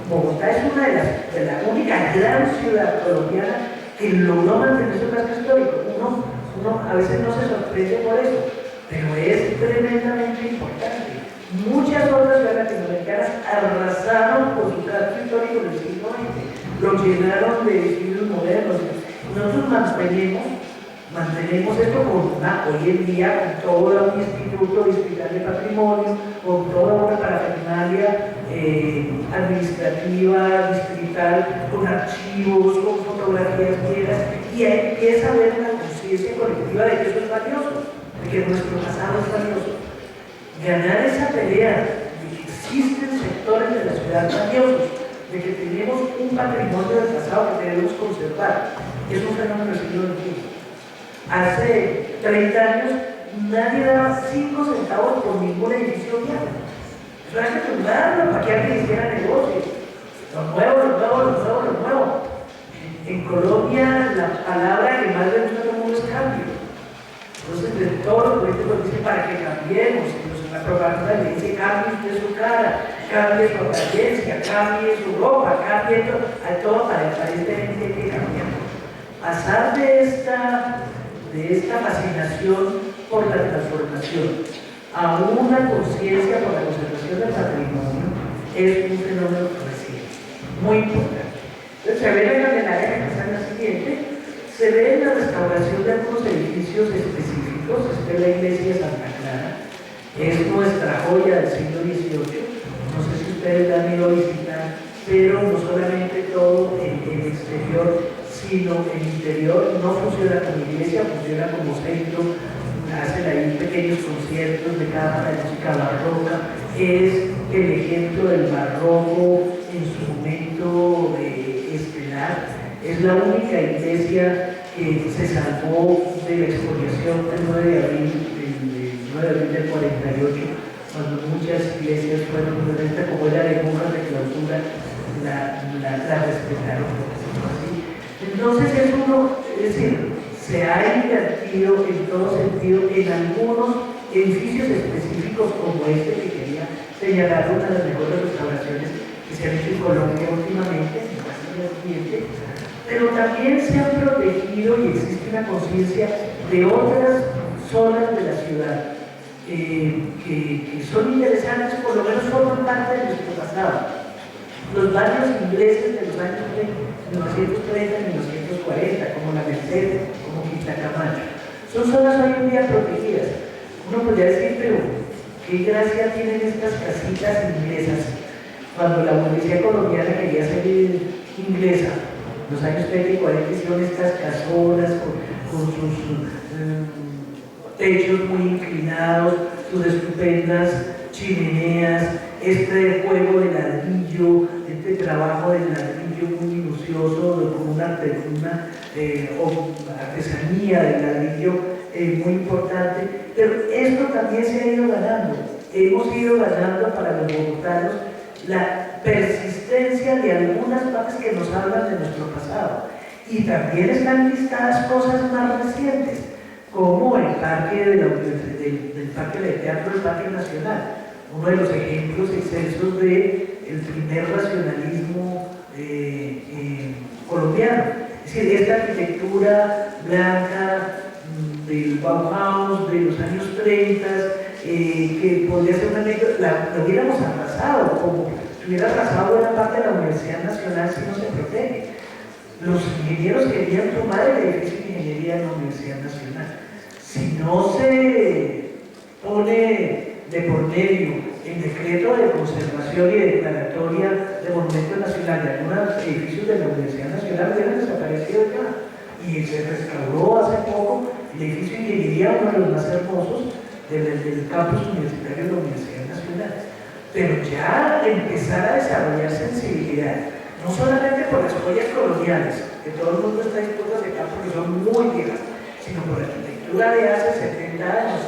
A: Bogotá es una de la única gran ciudad colombiana que logró mantener su casco histórico. Uno a veces no se sorprende por eso, pero es tremendamente importante. Muchas otras ciudades latinoamericanas arrasaron por su casco histórico del siglo XX, lo llenaron de edificios modernos. Nosotros mantenemos esto hoy en día con todo un instituto distrital de patrimonio, con toda una parafernalia administrativa, distrital, con archivos, con fotografías viejas, y ahí empieza a haber una conciencia colectiva de que eso es valioso, de que nuestro pasado es valioso. Ganar esa pelea de que existen sectores de la ciudad valiosos, de que tenemos un patrimonio del pasado que debemos conservar, es un fenómeno del siglo XXI. Hace 30 años nadie daba 5 centavos por ningún edificio viejo. Eso hay que tumbarlo para que alguien hiciera negocio. Lo nuevo. En Colombia la palabra que más le gusta a todo el mundo es cambio. Entonces de todos los políticos dicen para que cambiemos. La propaganda le dice cambie usted su cara, cambie su apariencia, cambie su ropa, cambie todo para aparentemente que cambiemos. Pasar de esta fascinación por la transformación a una conciencia por la conservación del patrimonio es un fenómeno reciente, muy importante. Entonces, se ve en la Candelaria, que está en la siguiente, se ve en la restauración de algunos edificios específicos. Esta es la iglesia de Santa Clara, es nuestra joya del siglo XVIII. No sé si ustedes la han ido a visitar, pero no solamente todo el exterior, sino el interior no funciona como iglesia, funciona como centro, hacen ahí pequeños conciertos de cámara de música barroca, es el ejemplo del barroco en su momento estelar, es la única iglesia que se salvó de la expoliación del 9 de abril del 48, cuando muchas iglesias fueron violentas, como era de monjas de clausura, la respetaron, por decirlo así. Entonces es decir, se ha invertido en todo sentido en algunos edificios específicos como este que quería señalar, una de las mejores restauraciones que se han hecho en Colombia últimamente, en la siguiente, pero también se han protegido y existe una conciencia de otras zonas de la ciudad que son interesantes, por lo menos forman parte de nuestro pasado. Los barrios ingleses de los años 1930 y 1940, como la Merced, como Quinta Camacho, son zonas hoy en día protegidas. Uno podría decir, pero ¿qué gracia tienen estas casitas inglesas? Cuando la burguesía colombiana quería ser inglesa, los años 30 y 40 hicieron estas casonas con sus techos muy inclinados, sus estupendas chimeneas, este juego de ladrillo, este trabajo de ladrillo muy minucioso, con una artesanía de ladrillo muy importante, pero esto también se ha ido ganando. Hemos ido ganando para los bogotanos la persistencia de algunas partes que nos hablan de nuestro pasado. Y también están listadas cosas más recientes, como el parque del Parque de Teatro del Parque Nacional, uno de los ejemplos excelsos del primer racionalismo colombiano. Es decir, esta arquitectura blanca del Bauhaus de los años 30, que podría ser una anécdota, la hubiéramos arrasado, como si hubiera arrasado buena parte de la Universidad Nacional si no se protege. Los ingenieros querían tomar el edificio de ingeniería en la Universidad Nacional. Si no se pone de por medio el decreto de conservación y declaratoria de monumento nacional de algunos edificios de la Universidad Nacional, hubieran desaparecido ya. Y se restauró hace poco el edificio de ingeniería, uno de los más hermosos del campus universitario de la Universidad Nacional. Pero ya empezar a desarrollar sensibilidad, no solamente por las joyas coloniales, que todo el mundo está dispuesto a aceptar porque son muy viejas, sino por la arquitectura de hace 70 años,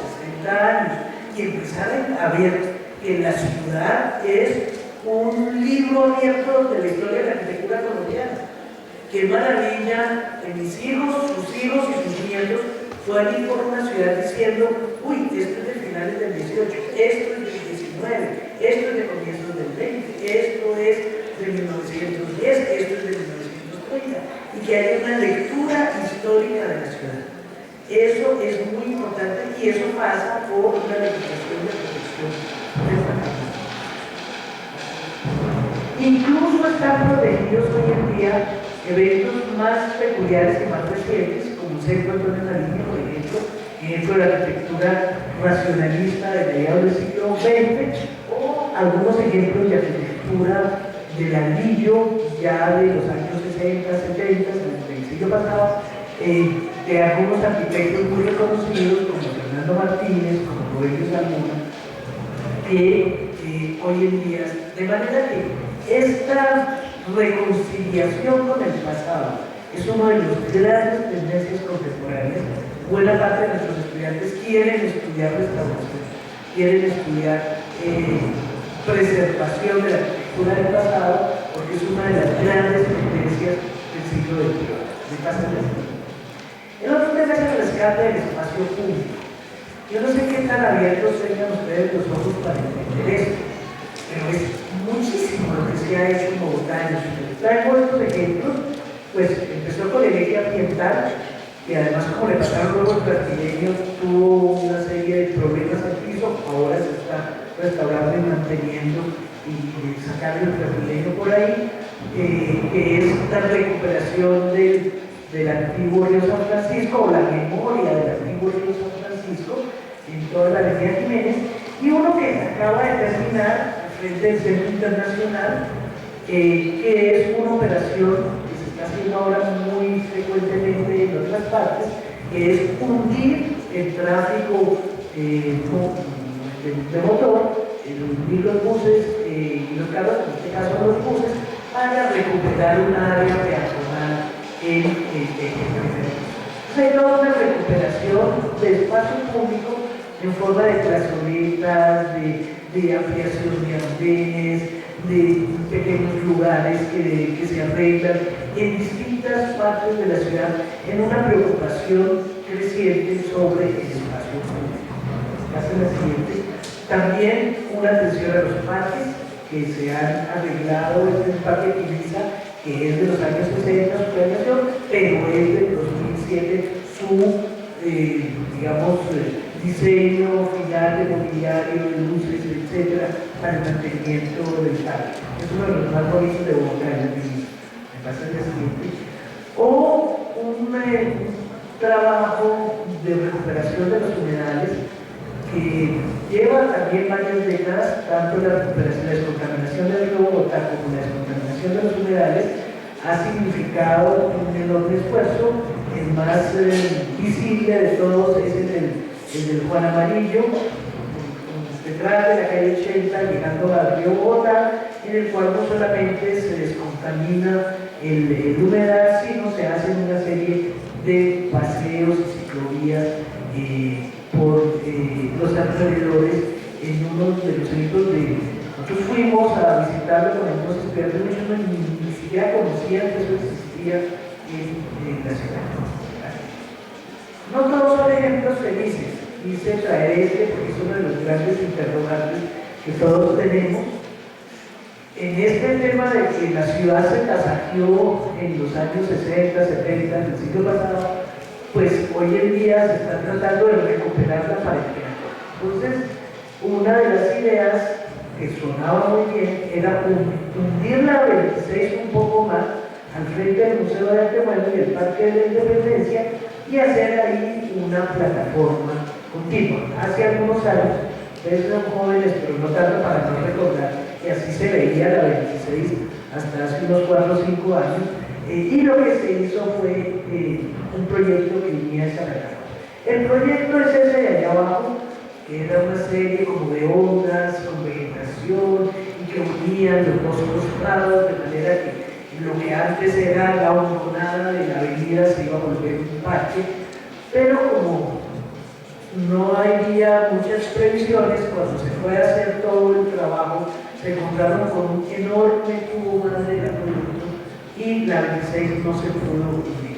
A: 60 años, y empezar a ver que la ciudad es un libro abierto de la historia de la arquitectura colonial. Qué maravilla que mis hijos, sus hijos y sus nietos puedan ir por una ciudad diciendo, uy, esto es de finales del 18, esto es del 19, esto es de comienzos del 20, esto es de 1910, esto es de 1930, y que haya una lectura histórica de la ciudad. Eso es muy importante y eso pasa por una legislación de protección del patrimonio. Incluso están protegidos hoy en día eventos más peculiares y más recientes, como el Centro Antonio Nariño, por ejemplo de la arquitectura racionalista de mediados del siglo XX, o algunos ejemplos de arquitectura de ladrillo ya de los años 60, 70, del siglo pasado, de algunos arquitectos muy reconocidos como Fernando Martínez, como Rogelio Salmona, que hoy en día, de manera que esta reconciliación con el pasado es una de las grandes tendencias contemporáneas. Buena parte de nuestros estudiantes quieren estudiar restauración, quieren estudiar preservación de la arquitectura del pasado, porque es una de las grandes tendencias del siglo XXI. El otro tema es el rescate del espacio público. Yo no sé qué tan abiertos tengan ustedes los ojos para entender esto, pero es muchísimo lo que se ha hecho en Bogotá. Traigo estos ejemplos, pues empezó con el eje ambiental, que además, como le pasaron luego el brasileño, tuvo una serie de problemas al piso, ahora se está restaurando y manteniendo y sacando el brasileño por ahí, que es la recuperación del antiguo río San Francisco, o la memoria del antiguo río San Francisco, en toda la avenida Jiménez, y uno que acaba de terminar frente al Centro Internacional, que es una operación que se está haciendo ahora muy frecuentemente en otras partes, que es hundir el tráfico de motor, hundir los buses y los carros, en este caso los buses, para recuperar un área peatonal en el eje primero. Entonces hay toda una recuperación de espacio público en forma de plazoletas, de ampliación de andenes, de pequeños lugares que se arreglan en distintas partes de la ciudad, en una preocupación creciente sobre el espacio público. También una atención a los parques que se han arreglado. Este es el Parque Quiliza, que es de los años 60 su creación, pero es del 2007 su, digamos, diseño final de mobiliario, de luces, etcétera, para el mantenimiento del parque. Es uno de los más bonitos de Bogotá, me pasa el siguiente. O un trabajo de recuperación de los humedales que lleva también varias décadas, tanto la recuperación, la descontaminación del río Bogotá como la descontaminación de los humedales, ha significado un enorme esfuerzo. El más visible de todos es el del Juan Amarillo, detrás de la calle 80, llegando al río Bogotá, en el cual no solamente se descontamina el humedal, sino se hacen una serie de paseos y ciclovías por los alrededores en uno de los centros de... Nosotros fuimos a visitarlo con entonces, pero muchos ni siquiera conocían que eso existía en la ciudad. No todos son ejemplos felices. Quise traer este porque es uno de los grandes interrogantes que todos tenemos. En este tema de que la ciudad se tasajeó en los años 60, 70 del siglo pasado, pues hoy en día se está tratando de recuperarla para el tiempo. Entonces, una de las ideas que sonaba muy bien era hundir la 26 un poco más al frente del Museo de Arte Moderno y el Parque de la Independencia y hacer ahí una plataforma continua. Hace algunos años, ustedes son jóvenes, pero no tanto para no recordar, que así se veía la 26 hasta hace unos 4 o 5 años, y lo que se hizo fue un proyecto que unía esa plataforma. El proyecto es ese de allá abajo, que era una serie como de ondas con vegetación y que unían los dos costados de manera que lo que antes era la honronada de la avenida se iba a volver un parque, pero como no había muchas previsiones, cuando se fue a hacer todo el trabajo se encontraron con un enorme tubo más de acueducto y la 26 no se pudo unir.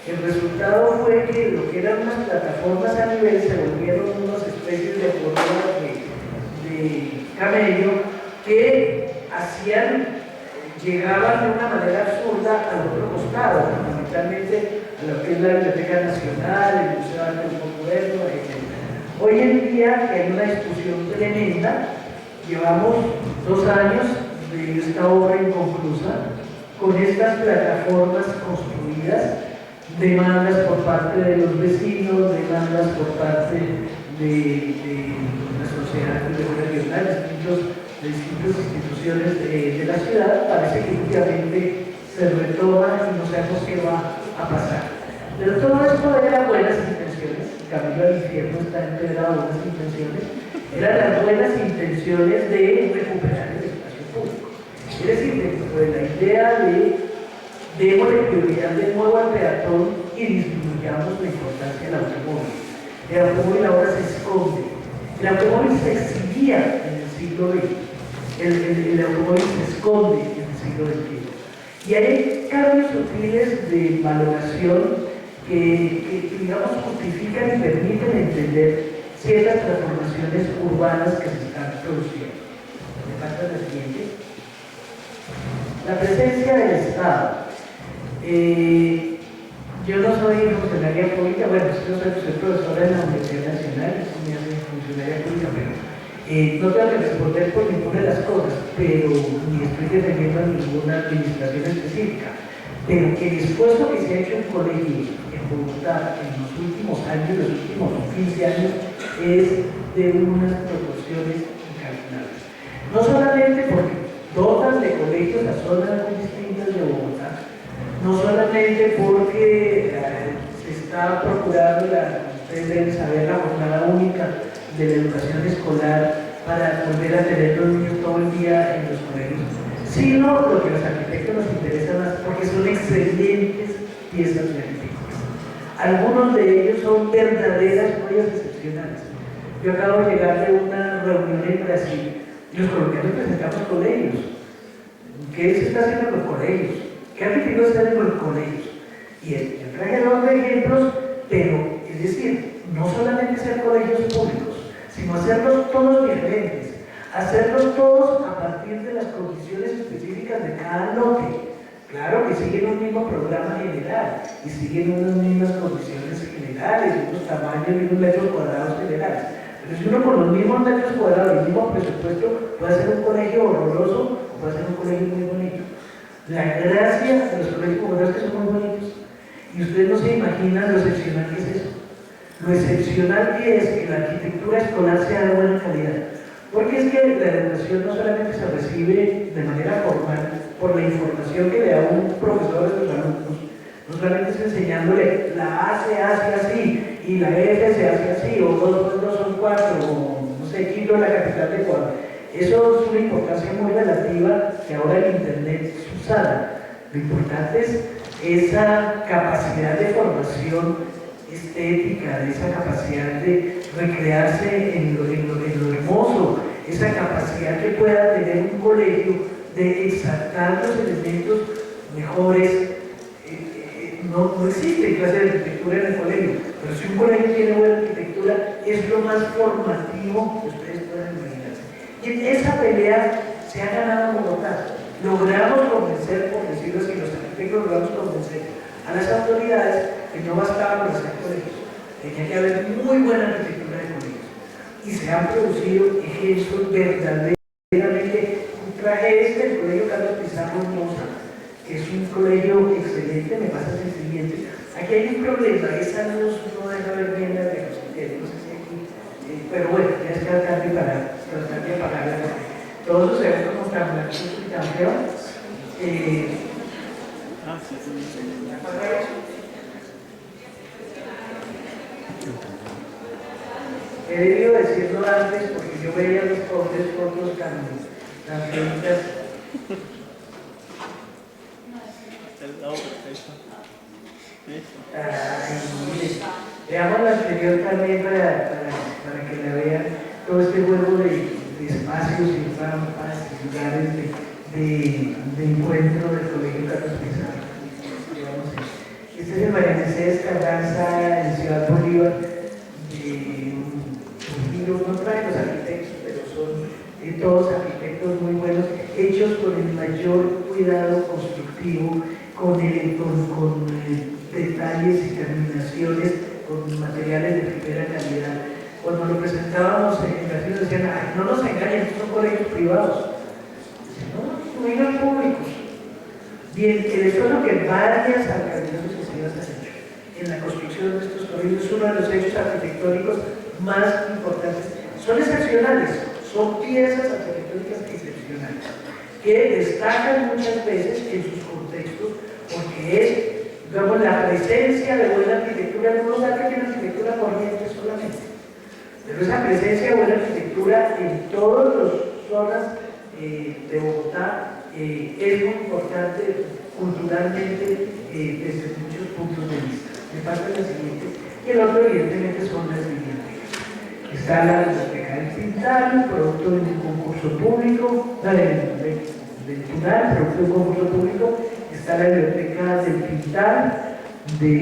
A: El resultado fue que lo que eran unas plataformas a nivel se volvieron unas especies de correas de camello que llegaban de una manera absurda al otro costado, fundamentalmente a lo que es la Biblioteca Nacional, el Museo de Arte Moderno, etc. Hoy en día, que hay una discusión tremenda, llevamos 2 años de esta obra inconclusa, con estas plataformas construidas, demandas por parte de los vecinos, demandas por parte de la sociedad regional, de distintas instituciones de la ciudad. Parece que últimamente se retoma y no sabemos qué va a pasar. Pero todo esto era buenas intenciones, Camino al Infierno está empedrado de buenas intenciones, eran las buenas intenciones de recuperar el espacio público. Es decir, dentro de la idea de démosle prioridad de nuevo al peatón y disminuyamos la importancia del automóvil. El automóvil ahora se esconde. El automóvil se exhibía en el siglo XX. El automóvil se esconde en el siglo XXI. Y hay cambios sutiles de valoración que digamos, justifican y permiten entender ciertas transformaciones urbanas que se están produciendo. Me falta la siguiente. La presencia del Estado. Yo no soy funcionaria pública, bueno, yo soy profesora en la Universidad Nacional, eso me hace funcionaria pública, pero no tengo que responder por ninguna de las cosas, pero ni estoy defendiendo a ninguna administración específica. Pero el esfuerzo que se ha hecho en colegios en Bogotá en los últimos años, los últimos 15 años, es de unas proporciones incalculables. No solamente porque dotan de colegios a zonas muy distintas de Bogotá, no solamente porque se está procurando, ustedes deben saber, la jornada única de la educación escolar para volver a tener los niños todo el día en los colegios, sino lo que a los arquitectos nos interesa más, porque son excelentes piezas de arquitectura. Algunos de ellos son verdaderas joyas excepcionales. Yo acabo de llegar de una reunión en Brasil y los colombianos presentamos colegios. ¿Qué se está haciendo con los colegios? ¿Qué arquitectos están haciendo con los colegios? Y yo traje 2 ejemplos, pero es decir, no solamente ser colegios públicos, sino hacerlos todos diferentes, hacerlos todos a partir de las condiciones específicas de cada lote. Claro que siguen un mismo programa general y siguen unas mismas condiciones generales, unos tamaños y unos metros cuadrados generales. Pero si uno con los mismos metros cuadrados y el mismo presupuesto puede hacer un colegio horroroso o puede hacer un colegio muy bonito. La gracia de los colegios bogotanos es que son muy bonitos. Y ustedes no se imaginan lo excepcional que es eso. Lo excepcional que es que la arquitectura escolar sea de buena calidad. Porque es que la educación no solamente se recibe de manera formal, por la información que le da un profesor a sus alumnos, no solamente es enseñándole la A se hace así y la F se hace así, o 2 más 2 son 4, o no sé, Quito es la capital de Ecuador. Eso es una importancia muy relativa que ahora el Internet subsana. Lo importante es esa capacidad de formación estética, de esa capacidad de recrearse en lo hermoso, esa capacidad que pueda tener un colegio de exaltar los elementos mejores. No existe clase de arquitectura en el colegio, pero si un colegio tiene buena arquitectura, es lo más formativo que ustedes puedan imaginarse. Y en esa pelea se ha ganado Bogotá. Logramos convencer, por decirlo así, los arquitectos logramos convencer a las autoridades que no bastaba con hacer colegios, tenía que haber muy buena arquitectura de colegios. Y se han producido ejemplos verdaderamente. Traje el colegio Carlos Pizarro Moza, que es un colegio excelente. Me pasas el siguiente. Aquí hay un problema, esa luz no deja ver bien las de los no sé si aquí, pero bueno, ya es tratar de apagarla. Todos se ven como tan blancos y tan feos. ¿Apagar eso? He debido decirlo antes porque yo veía los pobres fotos tan feitas. Mire, veamos la anterior también para que la vean, todo este juego de espacios y rampas y lugares de encuentro del colegio Carlos Pizarro. Este es el María Mercedes Carranza en Ciudad Bolívar. No trae los arquitectos, pero son todos arquitectos muy buenos, hechos con el mayor cuidado constructivo, con detalles y terminaciones, con materiales de primera calidad. Cuando lo presentábamos en la ciudad decían, no nos engañen, estos son colegios privados. No, colegios públicos. Bien, eso es lo que varias alcaldías sucesivas han hecho. En la construcción de estos colegios es uno de los hechos arquitectónicos más importantes. Son excepcionales, son piezas arquitectónicas excepcionales, que destacan muchas veces en sus contextos, porque es, digamos, la presencia de buena arquitectura. No nos da que tiene arquitectura corriente solamente, pero esa presencia de buena arquitectura en todas las zonas de Bogotá es muy importante culturalmente desde muchos puntos de vista. Me pasa la siguiente, y el otro evidentemente son las bibliotecas. Está la biblioteca del Pintal, producto de un concurso público, del Pintal, producto de un concurso público. Está la biblioteca del Pintal, de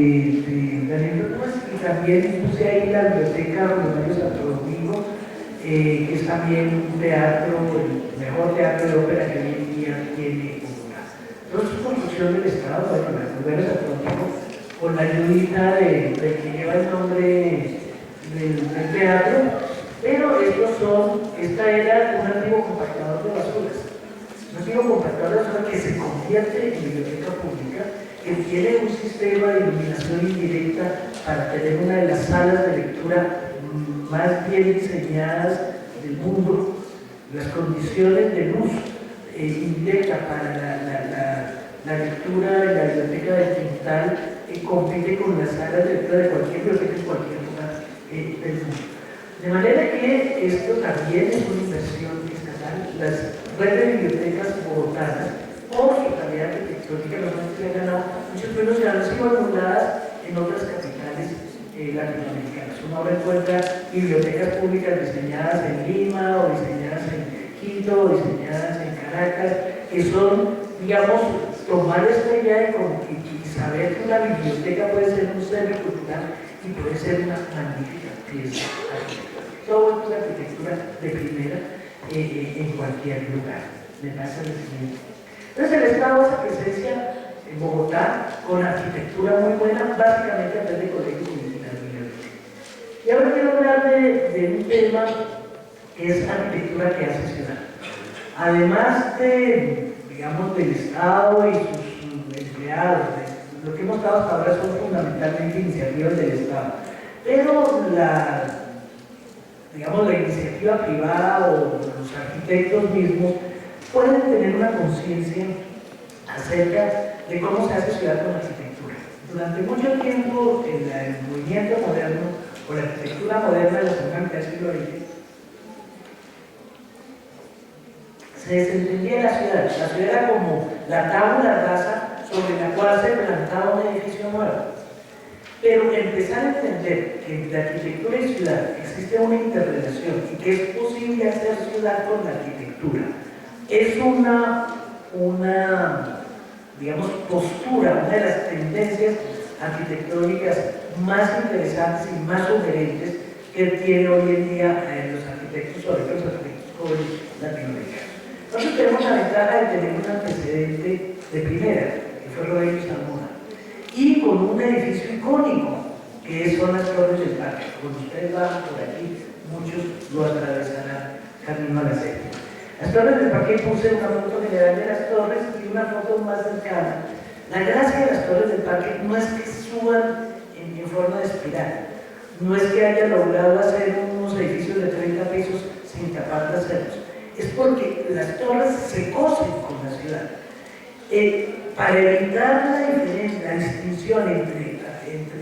A: Daniel López, y también puse ahí la biblioteca Rosario Santo Domingo, que es también un teatro, el mejor teatro de ópera que hoy en día tiene Bogotá. Entonces, es construcción del Estado, bueno, la Rosario Santo Domingo, con la ayudita de que lleva el nombre del teatro, pero esta era un antiguo compactador de basuras. Un antiguo compactador de basuras que se convierte en biblioteca pública, que tiene un sistema de iluminación indirecta para tener una de las salas de lectura más bien diseñadas del mundo. Las condiciones de luz indirecta para la lectura de la biblioteca de Quintal compite con las salas de lectura de cualquier biblioteca en cualquier lugar del mundo. De manera que esto también es una inversión estatal. Las redes de bibliotecas bogotanas, por su calidad arquitectónica, normalmente han ganado muchos premios que han sido anuladas en otras capitales latinoamericanas. Uno ahora encuentra bibliotecas públicas diseñadas en Lima, o diseñadas en Quito, o diseñadas en Caracas, que son, digamos, tomar esta idea y saber que una biblioteca puede ser un centro cultural y puede ser una magnífica pieza arquitectónica. Todo esto es arquitectura de primera en cualquier lugar. Me pasa lo siguiente. Entonces el Estado hace presencia en Bogotá con arquitectura muy buena, básicamente a través de colegios y las bibliotecas. Y ahora quiero hablar de un tema que es arquitectura que hace ciudad. Además digamos, del Estado y sus empleados, lo que hemos estado hasta ahora son fundamentalmente iniciativas del Estado. Pero digamos, la iniciativa privada o los arquitectos mismos pueden tener una conciencia acerca de cómo se hace ciudad con arquitectura. Durante mucho tiempo, el movimiento moderno, o la arquitectura moderna de la segunda mitad del siglo XX, se desentendía la ciudad. La ciudad era como la tabla rasa sobre la cual se plantaba un edificio nuevo. Pero empezar a entender que entre arquitectura y ciudad existe una interrelación y que es posible hacer ciudad con la arquitectura, es una digamos, postura, una de las tendencias arquitectónicas más interesantes y más sugerentes que tiene hoy en día los arquitectos, sobre todo los arquitectos jóvenes latinoamericanos. Nosotros tenemos la ventaja de tener un antecedente de primera, que fue Rodrigo Salmona, y con un edificio icónico, que son las Torres del Parque. Cuando ustedes van por aquí, muchos lo atravesarán camino a la séptima. Las Torres del Parque, puse una foto general de las torres y una foto más cercana. La gracia de las Torres del Parque no es que suban en forma de espiral, no es que haya logrado hacer unos edificios de 30 pisos sin tapar traseros, es porque las torres se cosen con la ciudad. Para evitar la diferencia, la distinción entre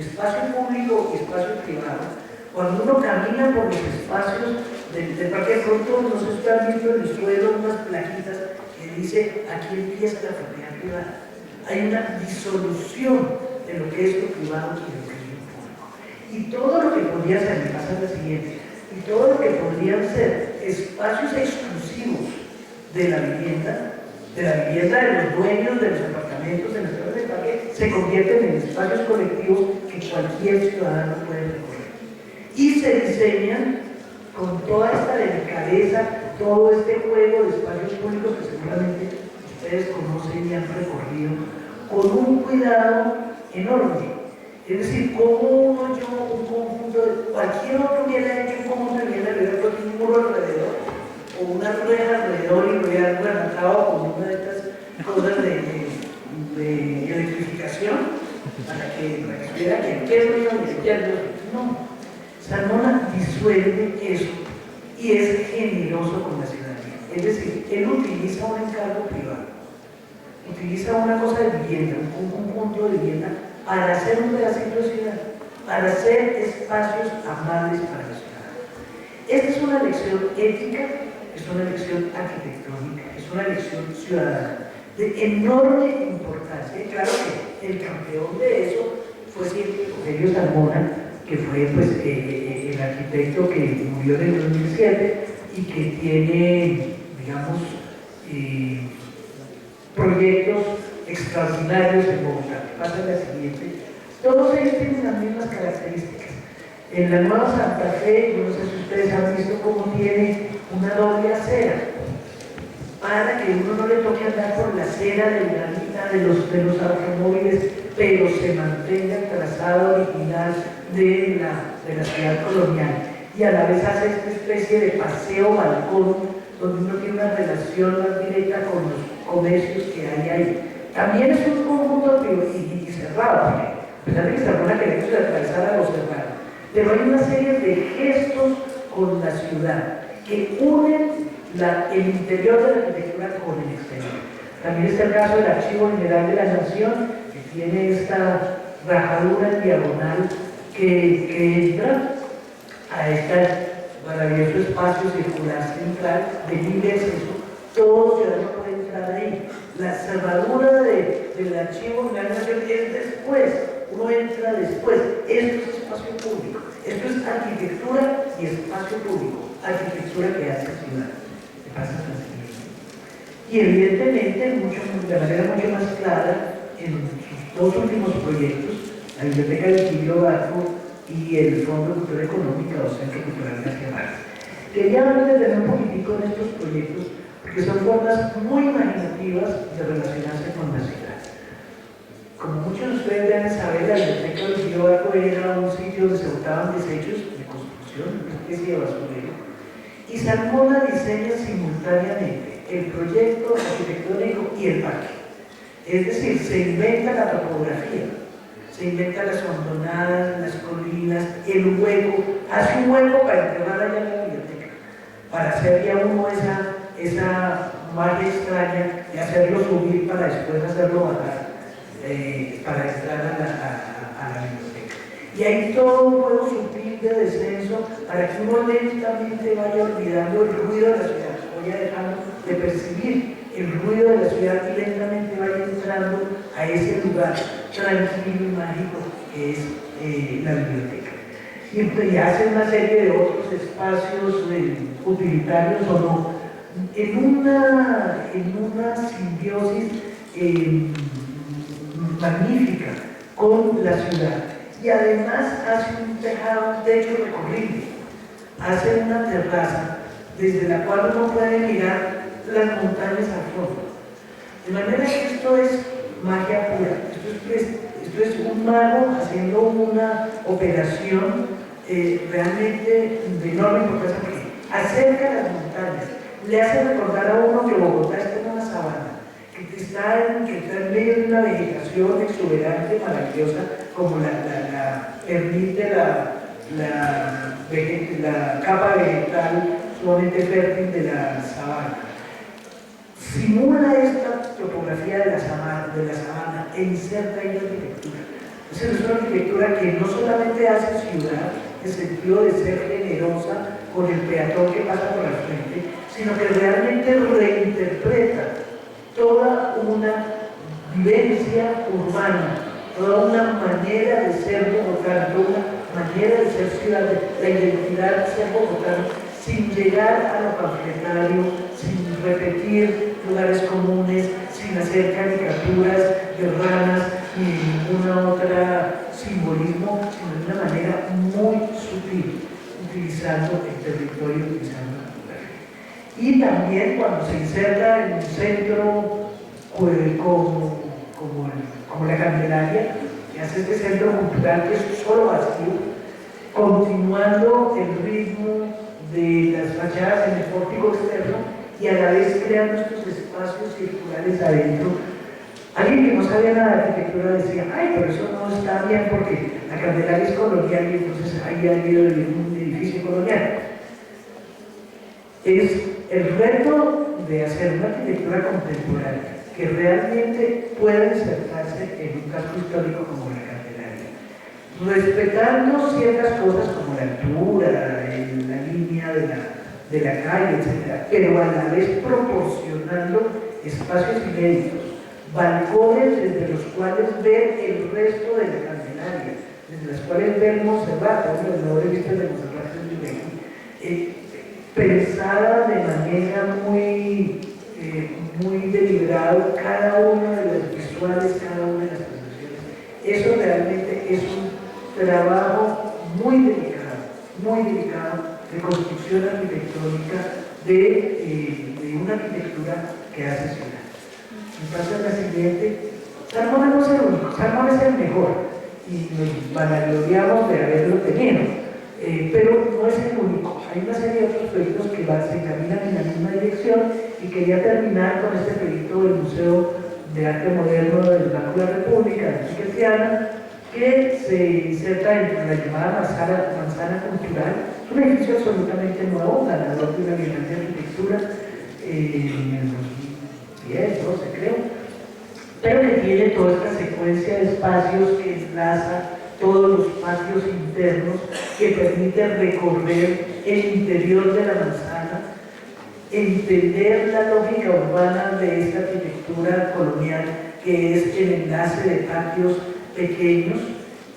A: espacio público y espacio privado, cuando uno camina por los espacios del parque, de pronto nos están viendo en el suelo unas plaquitas que dice aquí empieza la propiedad privada. Hay una disolución de lo que es lo privado y de lo que es lo público. Y todo lo que podría ser, me pasa la siguiente, y todo lo que podrían ser espacios exclusivos de la vivienda de los dueños de los apartamentos, de las torres del parque, se convierten en espacios colectivos que cualquier ciudadano puede recorrer. Y se diseñan con toda esta delicadeza, todo este juego de espacios públicos que seguramente ustedes conocen y han recorrido, con un cuidado enorme. Es decir, como uno yo un conjunto de cualquier otro hubiera hecho un conjunto de vivienda, le hubiera puesto un muro alrededor, o una reja alrededor y lo hubiera rematado con una de estas cosas de electrificación para que estuviera que es ruido y izquierdo. No. Salmona disuelve eso y es generoso con la ciudadanía. Es decir, él utiliza un encargo privado, utiliza una cosa de vivienda, un conjunto de vivienda para hacer un pedacito de ciudad, para hacer espacios amables para la ciudad. Esta es una lección ética, es una lección arquitectónica, es una lección ciudadana de enorme importancia. Y claro que el campeón de eso fue siempre Rogelio Salmona, que fue pues, el arquitecto que murió en el 2007 y que tiene, digamos, proyectos extraordinarios en Bogotá. Pasa la siguiente. Todos ellos tienen las mismas características. En la Nueva Santa Fe, yo no sé si ustedes han visto cómo tiene una doble acera, para que uno no le toque andar por la acera de granita de los automóviles, pero se mantenga el trazado original de la ciudad colonial. Y a la vez hace esta especie de paseo-balcón, donde uno tiene una relación más directa con los comercios que hay ahí. También es un conjunto y cerrado, porque a pesar de que Salmona queremos atravesar a los cerrados, pero hay una serie de gestos con la ciudad que unen el interior de la arquitectura con el exterior. También está el caso del Archivo General de la Nación, que tiene esta rajadura en diagonal que entra a este maravilloso espacio circular central de libre acceso. Todo ciudadano puede entrar ahí. La cerradura del Archivo General de la Nación es después, uno entra después. Esto es espacio público, esto es arquitectura y espacio público, arquitectura que hace ciudad. Y evidentemente, de manera mucho más clara, en sus dos últimos proyectos, la Biblioteca del Quibdó Barco y el Fondo de Cultura Económica o Centro Cultural García Márquez. Quería detener un poquitico en estos proyectos porque son formas muy imaginativas de relacionarse con la ciudad. Como muchos de ustedes deben saber, la Biblioteca del Quibdó Barco era un sitio donde se botaban desechos de construcción, una especie de basurero, y Salmona diseña simultáneamente el proyecto arquitectónico y el parque. Es decir, se inventa la topografía, se inventa las hondonadas, las colinas, el hueco, hace un hueco para enterrar allá en la biblioteca, para hacer ya uno esa magia extraña de hacerlo subir para después hacerlo bajar, para entrar a la biblioteca. Y hay todo un juego sutil de descenso para que uno lentamente vaya olvidando el ruido de la ciudad, vaya dejando de percibir el ruido de la ciudad y lentamente vaya entrando a ese lugar tranquilo y mágico que es la biblioteca. Y hace una serie de otros espacios utilitarios o no, en una simbiosis magnífica con la ciudad. Y además hace un techo recorrible, hace una terraza desde la cual uno puede mirar las montañas al fondo. De manera que esto es magia pura, esto es un mago haciendo una operación realmente de enorme importancia, porque acerca las montañas, le hace recordar a uno que Bogotá está en una sabana, que está en medio de una vegetación exuberante, maravillosa, como la permite la capa vegetal sumamente fértil de la sabana. Simula esta topografía de la sabana e inserta ahí la arquitectura. Es una arquitectura que no solamente hace ciudad en el sentido de ser generosa con el peatón que pasa por la frente, sino que realmente reinterpreta toda una vivencia urbana, toda una manera de ser bogotano, toda una manera de ser ciudad, la identidad de ser bogotano, sin llegar a lo panfletario, sin repetir lugares comunes, sin hacer caricaturas de ranas ni ninguna otra simbolismo, sino de una manera muy sutil, utilizando el territorio, utilizando la naturaleza. Y también cuando se inserta en un centro como la Candelaria, que hace este centro cultural que es solo vacío, continuando el ritmo de las fachadas en el pórtico externo y a la vez creando estos espacios circulares adentro. Alguien que no sabía nada de arquitectura decía, ay, pero eso no está bien porque la Candelaria es colonial y entonces ahí ha habido un edificio colonial. Es el reto de hacer una arquitectura contemporánea que realmente pueda insertarse en un casco histórico como la Candelaria, respetando ciertas cosas como la altura, la línea de la calle, etc., pero a la vez proporcionando espacios inéditos, balcones desde los cuales ver el resto de la Candelaria, desde los cuales ver Monserrate, uno de los mejores vistas de Monserrate desde aquí, pensada de manera muy deliberada cada una de las visuales, cada una de las presentaciones. Eso realmente es un trabajo muy delicado de construcción arquitectónica de una arquitectura que hace ciudad. Entonces la siguiente, Salmón no es el único, Salmón es el mejor y nos vanagloriamos de haberlo tenido, pero no es el único. Hay una serie de otros proyectos que se encaminan en la misma dirección y quería terminar con este proyecto del Museo de Arte Moderno del Banco de la República, de Cristiana, que se inserta en la llamada manzana cultural. Es un edificio absolutamente nuevo, ganador de una Bienal de Arquitectura en el 2010, 12 creo, pero que tiene toda esta secuencia de espacios que enlaza todos los patios internos, que permite recorrer el interior de la manzana, entender la lógica urbana de esta arquitectura colonial, que es el enlace de patios pequeños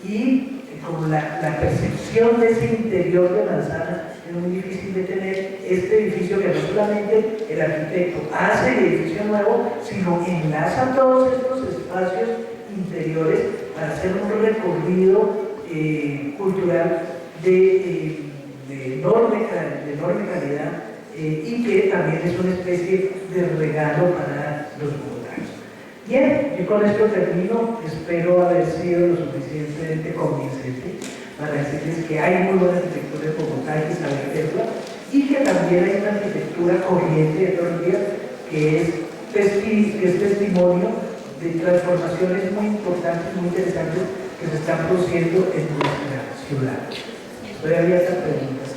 A: y como la percepción de ese interior de manzana es muy difícil de tener. Este edificio que no solamente el arquitecto hace el edificio nuevo, sino enlaza todos estos espacios interiores para hacer un recorrido cultural de enorme calidad y que también es una especie de regalo para los bogotanos. Bien, yo con esto termino, espero haber sido lo suficientemente convincente para decirles que hay muy buena arquitectura en Bogotá, hay que saber verla, y que también hay una arquitectura corriente de todos los días que es testimonio de transformaciones muy importantes, muy interesantes que se están produciendo en nuestra ciudad. Estoy abierta a preguntas.